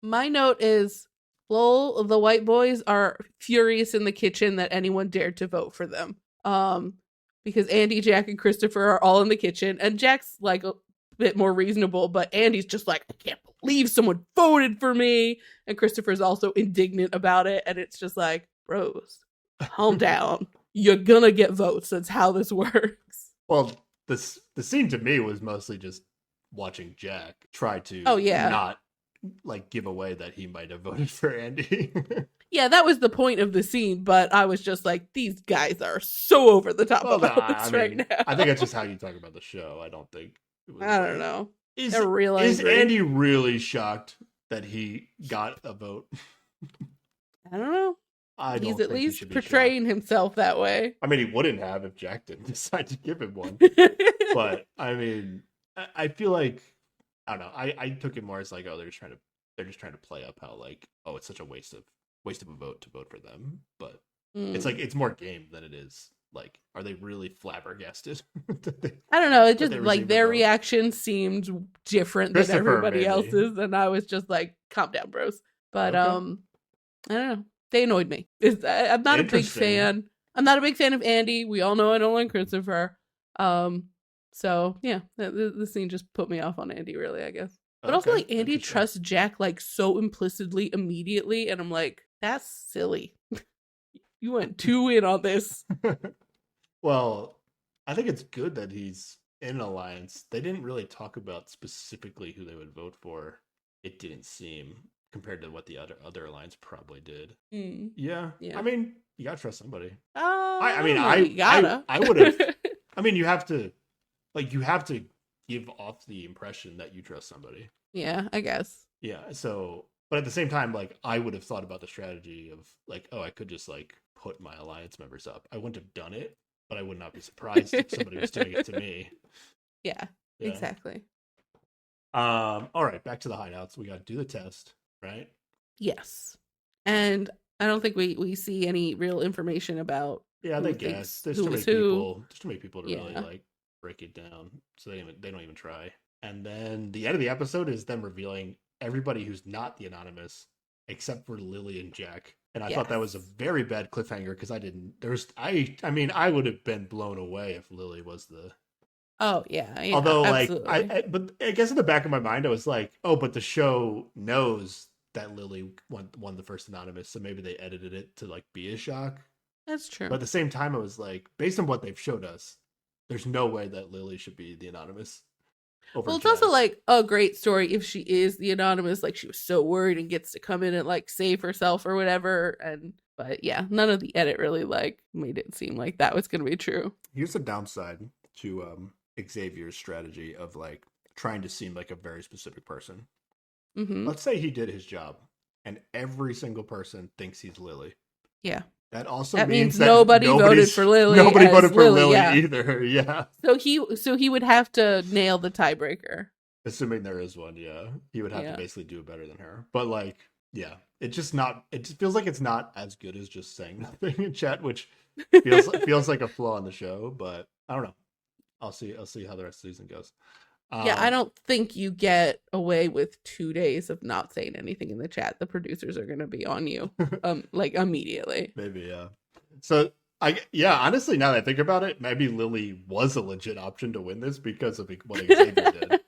My note is lol, the white boys are furious in the kitchen that anyone dared to vote for them. Because Andy, Jack, and Christopher are all in the kitchen, and Jack's like a bit more reasonable, but Andy's just like, I can't believe someone voted for me. And Christopher's also indignant about it, and it's just like, bros, calm down. You're gonna get votes. That's how this works. Well, the scene to me was mostly just watching Jack try to Oh yeah. not like give away that he might have voted for Andy. Yeah, that was the point of the scene, but I was just like, these guys are so over the top Well, about nah, this I mean, right now. I think it's just how you talk about the show. I don't think it was I don't know. Is They're real is angry. Andy really shocked that he got a vote? I don't know. I He's don't at think he should least be shocked. portraying himself that way. I mean, he wouldn't have if Jack didn't decide to give him one. But I mean, I feel like I don't know. I took it more as like, oh, they're just trying to play up how like, oh, it's such a waste of a vote to vote for them. But it's like it's more game than it is like, are they really flabbergasted? I don't know. It that just they like received a their vote? reaction seemed different than Christopher, everybody maybe. else's, and I was just like, calm down, bros. But Okay. I don't know. They annoyed me. I'm not a big Interesting. fan. I'm not a big fan of Andy. We all know I don't like Christopher. So yeah, the scene just put me off on Andy, really, I guess. But also, Okay. like, Andy Interesting. trusts Jack like so implicitly immediately, and I'm like, that's silly. You went too in on this. Well, I think it's good that he's in an alliance. They didn't really talk about specifically who they would vote for. It didn't seem compared to what the other alliance probably did. Yeah. Yeah. I mean, you gotta trust somebody. I mean, don't know, you gotta. I would have. I mean, you have to give off the impression that you trust somebody. Yeah, I guess. Yeah. So, but at the same time, like, I would have thought about the strategy of like, oh, I could just like put my alliance members up. I wouldn't have done it, but I would not be surprised if somebody was doing it to me. Yeah, Yeah. exactly. All right, back to the hideouts. We got to do the test, right? Yes. And I don't think we see any real information about Yeah, who they thinks guess. There's who too many is who. people. There's too many people to really Yeah. like break it down. So they don't even try. And then the end of the episode is them revealing everybody who's not the anonymous, except for Lily and Jack. And I thought that was a Yes. very bad cliffhanger because I mean I would have been blown away if Lily was the. Oh yeah, yeah. Although like absolutely. but I guess in the back of my mind I was like, oh, but the show knows that Lily won the first anonymous, so maybe they edited it to like be a shock. That's true. But at the same time, I was like, based on what they've showed us, there's no way that Lily should be the anonymous over Well, it's Jack. also like a great story if she is the anonymous, like she was so worried and gets to come in and like save herself or whatever. But yeah, none of the edit really like made it seem like that was gonna be true. Here's the downside to Xavier's strategy of like trying to seem like a very specific person. Mm-hmm. Let's say he did his job, and every single person thinks he's Lily. Yeah. That also That means means that nobody voted for Lily. Nobody as voted for Lily, Lily yeah. either. Yeah. So he would have to nail the tiebreaker. Assuming there is one, yeah. He would have Yeah. to basically do it better than her. But like, yeah. It just feels like it's not as good as just saying nothing in chat, which feels like a flaw in the show, but I don't know. I'll see how the rest of the season goes. Yeah, I don't think you get away with 2 days of not saying anything in the chat. The producers are gonna be on you, like immediately. Maybe, yeah. So honestly, now that I think about it, maybe Lily was a legit option to win this because of what Xavier did.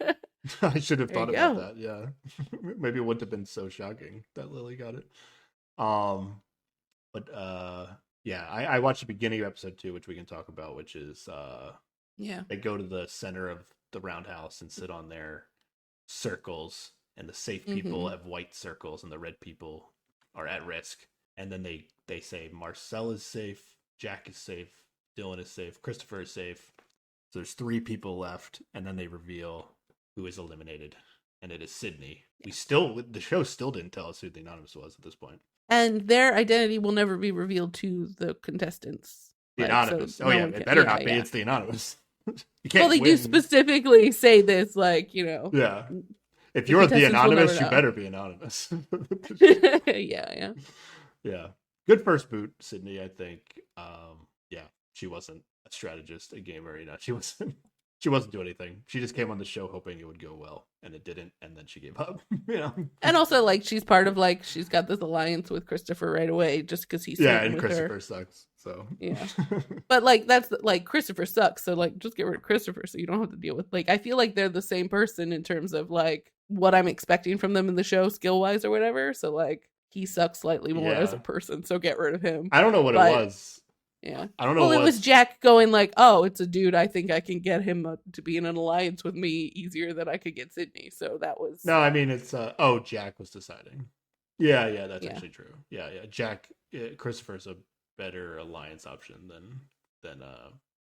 I should have There thought you about go. that. Yeah, maybe it wouldn't have been so shocking that Lily got it. But yeah, I watched the beginning of episode 2, which we can talk about, which is Yeah. they go to the center of the roundhouse and sit on their circles, and the safe people have white circles, and the red people are at risk. And then they say Marcel is safe, Jack is safe, Dylan is safe, Christopher is safe. So there's 3 people left, and then they reveal who is eliminated, and it is Sydney. The show still didn't tell us who the anonymous was at this point. And their identity will never be revealed to the contestants. The Like, anonymous. so Oh no yeah, one it can- better yeah, not be. yeah. It's the anonymous. You can't Well, they do win. specifically say this, like, you know. Yeah. If The you're the contestants will anonymous, never you know. better be anonymous. Yeah. Yeah. Good first boot, Sydney, I think. Yeah, she wasn't a strategist, a gamer, she wasn't doing anything. She just came on the show hoping it would go well, and it didn't, and then she gave up. And also, like, she's part of, like, she's got this alliance with Christopher right away just because he's Yeah, sleeping and with Christopher her. sucks. So Yeah. But, like, that's, like, Christopher sucks. So, like, just get rid of Christopher so you don't have to deal with, like, I feel like they're the same person in terms of, like, what I'm expecting from them in the show skill-wise or whatever. So, like, he sucks slightly more as a Yeah. person. So get rid of him. I don't know what But- it was. Yeah. I don't know Well, what it was Jack going like, "Oh, it's a dude. I think I can get him to be in an alliance with me easier than I could get Sydney." So that was No, I mean it's Jack was deciding. Yeah, that's Yeah. actually true. Yeah. Jack Christopher's a better alliance option than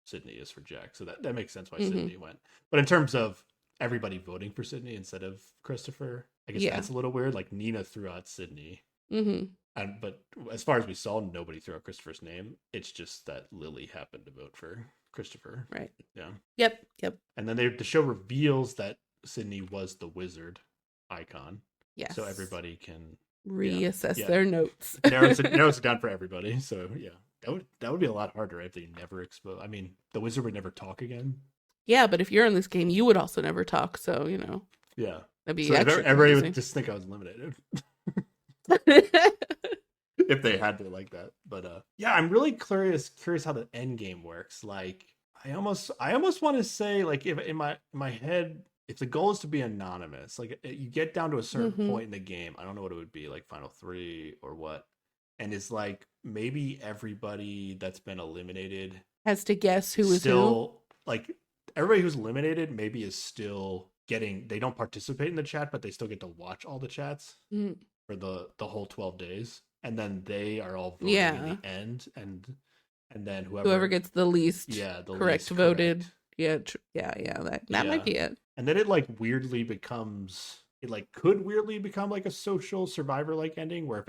Sydney is for Jack. So that makes sense why Sydney went. But in terms of everybody voting for Sydney instead of Christopher, I guess Yeah. that's a little weird. Like Nina threw out Sydney. Mm-hmm. but as far as we saw, nobody threw out Christopher's name. It's just that Lily happened to vote for Christopher. Right. Yeah. Yep. And then the show reveals that Sydney was the wizard icon. Yes. So everybody can reassess their notes. narrows it down for everybody. So yeah, that would be a lot harder if they never expose. I mean, the wizard would never talk again. Yeah, but if you're in this game, you would also never talk. So Yeah, that'd be so everybody would just think I was eliminated if they had to like that. But yeah, I'm really curious how the end game works. Like, I almost want to say, like, if in my head, if the goal is to be anonymous, like you get down to a certain point in the game, I don't know what it would be, like Final 3 or what, and it's like maybe everybody that's been eliminated has to guess who is still who. Like everybody who's eliminated maybe is still getting. They don't participate in the chat, but they still get to watch all the chats for the whole 12 days, and then they are all voting in the end, and then whoever gets the least correct voted. Correct. That might be it. And then it like weirdly becomes, it like could weirdly become like a social survivor like ending where if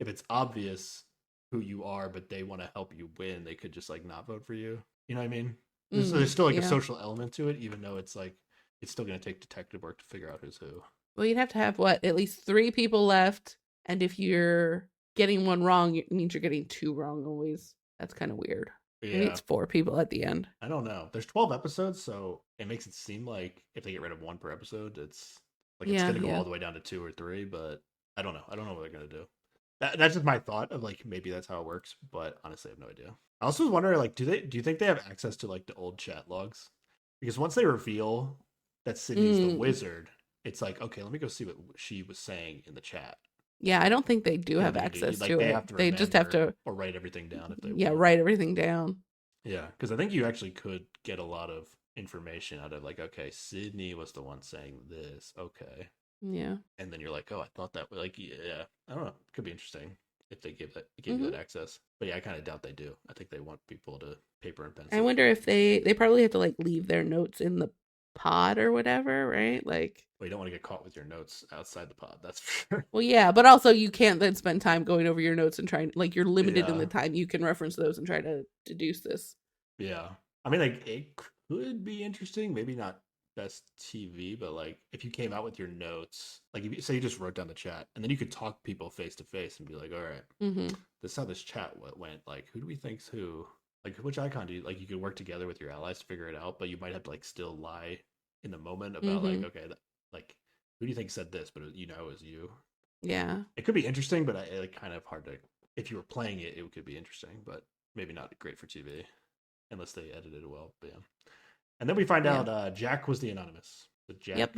it's obvious who you are but they want to help you win, they could just like not vote for you. You know what I mean? There's still like a social element to it, even though it's like it's still going to take detective work to figure out who's who. Well, you'd have to have at least 3 people left, and if you're getting one wrong, it means you're getting 2 wrong always. That's kind of weird. Yeah. Maybe it's 4 people at the end. I don't know. There's 12 episodes, so it makes it seem like if they get rid of 1 per episode, it's like it's going to go all the way down to 2 or 3. But I don't know. I don't know what they're going to do. That's just my thought of like maybe that's how it works. But honestly, I have no idea. I also was wondering, like, do you think they have access to like the old chat logs? Because once they reveal that Sydney's the wizard, it's like, okay, let me go see what she was saying in the chat. Yeah, I don't think they do have access to it. They just have to or write everything down if they want. Write everything down. Yeah, because I think you actually could get a lot of information out of like, okay, Sydney was the one saying this. Okay. Yeah. And then you're like, oh, I thought that, like, yeah, I don't know. It could be interesting if they give you that access. But yeah, I kind of doubt they do. I think they want people to paper and pencil. I wonder if they probably have to like leave their notes in the pod or whatever, right? Like, well, you don't want to get caught with your notes outside the pod, that's for sure. Well, yeah, but also you can't then spend time going over your notes and trying, like, you're limited in the time you can reference those and try to deduce this. Yeah, I mean, like, it could be interesting, maybe not best TV, but like if you came out with your notes, like if you say you just wrote down the chat, and then you could talk people face to face and be like, all right, this is how this chat went, like, who do we think's who, like, which icon do you like? You could work together with your allies to figure it out, but you might have to like still lie in the moment about like, okay, like, who do you think said this, but it was you. Yeah, it could be interesting, but it like kind of hard to, if you were playing it, it could be interesting, but maybe not great for TV unless they edited it well. But yeah. And then we find out Jack was the anonymous. So Jack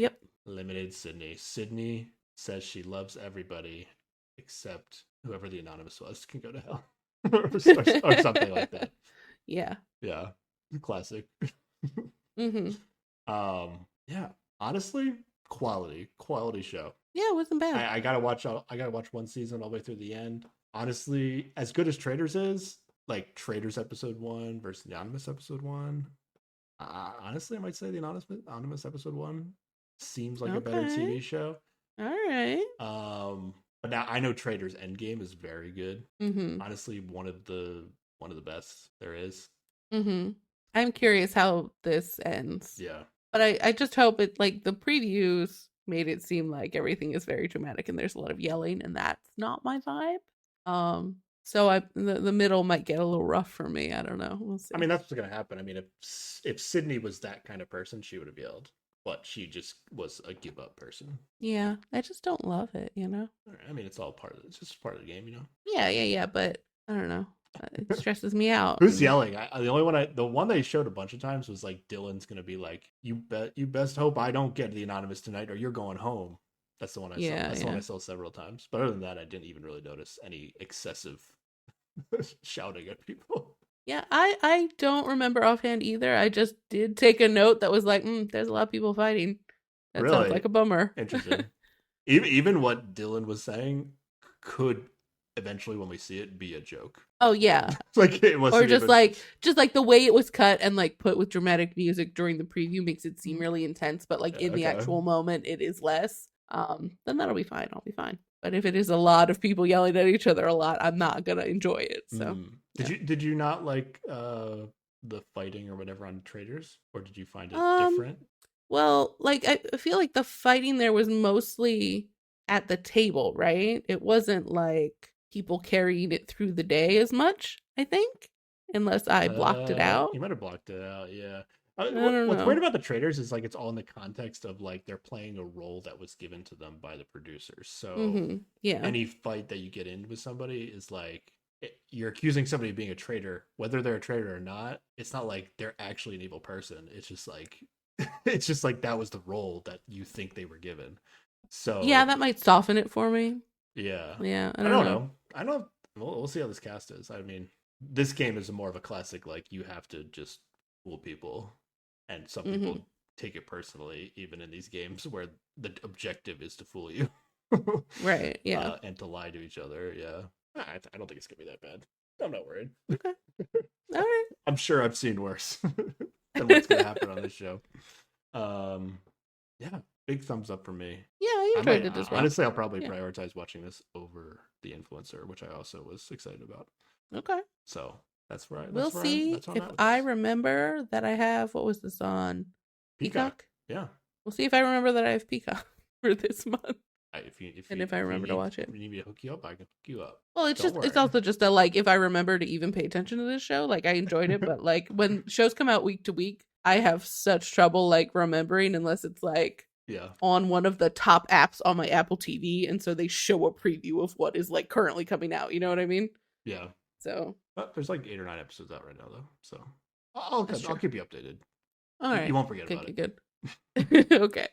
eliminated Sydney. Sydney says she loves everybody except whoever the anonymous was can go to hell. or something like that. Yeah. Yeah. Classic. Yeah. Honestly, quality show. Yeah, it wasn't bad. I gotta watch 1 season all the way through the end. Honestly, as good as Traders is, like Traders episode 1 versus the Anonymous episode 1. Honestly, I might say the Anonymous episode 1 seems like a better TV show. All right. But now I know Traders Endgame is very good. Honestly, one of the best there is. I'm curious how this ends. Yeah. But I just hope it, like, the previews made it seem like everything is very dramatic and there's a lot of yelling, and that's not my vibe. So the middle might get a little rough for me. I don't know. We'll see. I mean, that's what's gonna happen. I mean, if Sydney was that kind of person, she would have yelled. But she just was a give up person. Yeah, I just don't love it. I mean, it's just part of the game. Yeah. But I don't know. It stresses me out. Who's yelling? The one they showed a bunch of times was like Dylan's gonna be like, you best hope I don't get the anonymous tonight, or you're going home. That's the one I saw. That's the one I saw several times. But other than that, I didn't even really notice any excessive shouting at people. Yeah, I don't remember offhand either. I just did take a note that was like, there's a lot of people fighting. That really? Sounds like a bummer. Interesting. Even what Dylan was saying could eventually, when we see it, be a joke. Oh yeah. Like it wasn't, or just like the way it was cut and like put with dramatic music during the preview makes it seem really intense, but like in the actual moment it is less. Then that'll be fine. I'll be fine. But if it is a lot of people yelling at each other a lot, I'm not gonna enjoy it. So Did you not like the fighting or whatever on Traders, or did you find it um different? well, like I feel like the fighting there was mostly at the table, right? It wasn't like people carrying it through the day as much, I think, unless I blocked it out. You might have blocked it out. Yeah. I don't What's weird know. about the Traders is like it's all in the context of like they're playing a role that was given to them by the producers. So Yeah. any fight that you get in with somebody is like you're accusing somebody of being a traitor, whether they're a traitor or not. It's not like they're actually an evil person. It's just like it's just like that was the role that you think they were given. Yeah, So that might soften it for me. yeah, Yeah, I I don't don't know. know. I don't. We'll see how this cast is. I mean, this game is more of a classic. Like you have to just fool people, and some people Mhm. take it personally, even in these games where the objective is to fool you Right. Yeah. and to lie to each other. Yeah, I don't think it's gonna be that bad. I'm not worried. Okay. All right. I'm sure I've seen worse than what's gonna happen on this show. Um, yeah, big thumbs up for me. Yeah, I I might enjoyed it as well. honestly, I'll probably Yeah. prioritize watching this over the influencer, which I also was excited about. Okay. So We'll see that's where I'm if at with I this. remember that I have, what was this on? Peacock, Peacock? yeah. We'll see if I remember that I have Peacock for this month and if I If you remember to watch it. need me to hook you up, I can hook you up. Well, Don't it's worry. also just a like if I remember to even pay attention to this show, like I enjoyed it, but like when shows come out week to week, I have such trouble like remembering unless it's like Yeah, on one of the top apps on my Apple TV, and so they show a preview of what is like currently coming out. You know what I mean? yeah. So But there's like 8 or 9 episodes out right now, though. So that's I'll true. keep you updated. All You right. won't forget about Good. it. Good. Good. Okay.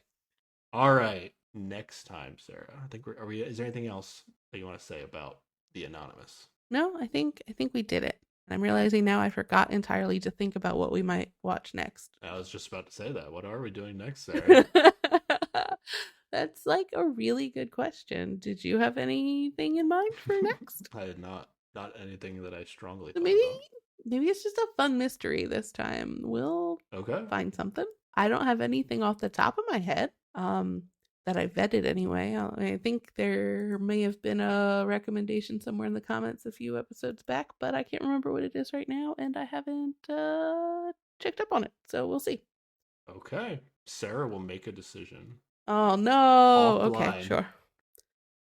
All right. Next time, Sarah. I think are we? Is there anything else that you want to say about the Anonymous? No, I think we did it. I'm realizing now I forgot entirely to think about what we might watch next. I was just about to say that. What are we doing next, Sarah? That's like a really good question. Did you have anything in mind for next? I did not. Not anything that I strongly So thought about. maybe it's just a fun mystery this time. We'll Okay. find something. I don't have anything off the top of my head. That I vetted anyway. I think there may have been a recommendation somewhere in the comments a few episodes back, but I can't remember what it is right now, and I haven't checked up on it. So we'll see. Okay. Sarah will make a decision Oh no. Okay, offline, sure. and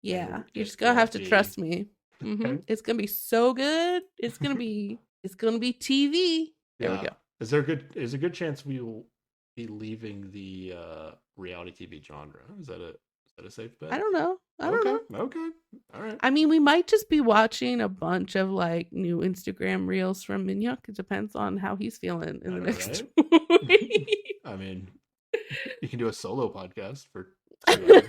Yeah, you're it just gonna have won't to be. trust me. Okay. It's gonna be so good. It's gonna be TV. There we Yeah. go. Is a good chance we will be leaving the reality TV genre. Is that a safe I bet? don't know. I don't Okay. know. Okay. All right. I mean, we might just be watching a bunch of like new Instagram reels from Minyuk. It depends on how he's feeling in I the know, next right? week. I mean, you can do a solo podcast for 2 hours.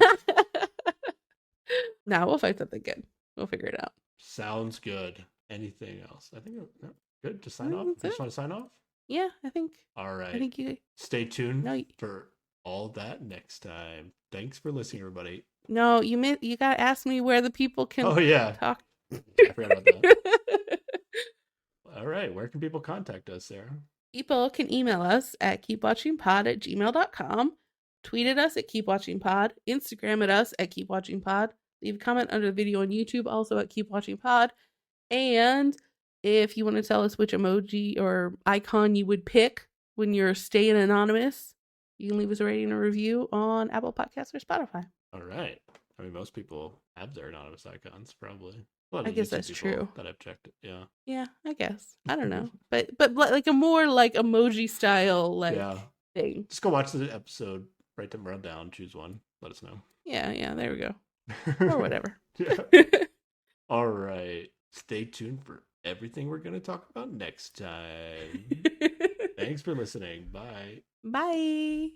Nah, we'll find something good. We'll figure it out. Sounds good. Anything else? I think no, good to I sign off. think You that's just it. want to sign off? Yeah, All I right. think you Stay tuned no for all that next time. Thanks for listening, everybody. no you gotta ask me where the people can Oh yeah, talk. I forgot about that. All right, where can people contact us, Sarah? People can email us at keepwatchingpod@gmail.com, tweet at us at keepwatchingpod, Instagram at us at keepwatchingpod, leave a comment under the video on YouTube also at keepwatchingpod, and if you want to tell us which emoji or icon you would pick when you're staying anonymous, you can leave us a rating or review on Apple Podcasts or Spotify. All right. I mean, most people have their anonymous icons, probably. A lot I of guess YouTube that's people true. that I've checked it. Yeah. Yeah, I guess. I don't know. But like a more like emoji style like Yeah. thing. Just go watch the episode, write them run down, choose one, let us know. Yeah, there we go. Or whatever. Yeah. All right. Stay tuned for everything we're going to talk about next time. Thanks for listening. Bye. Bye.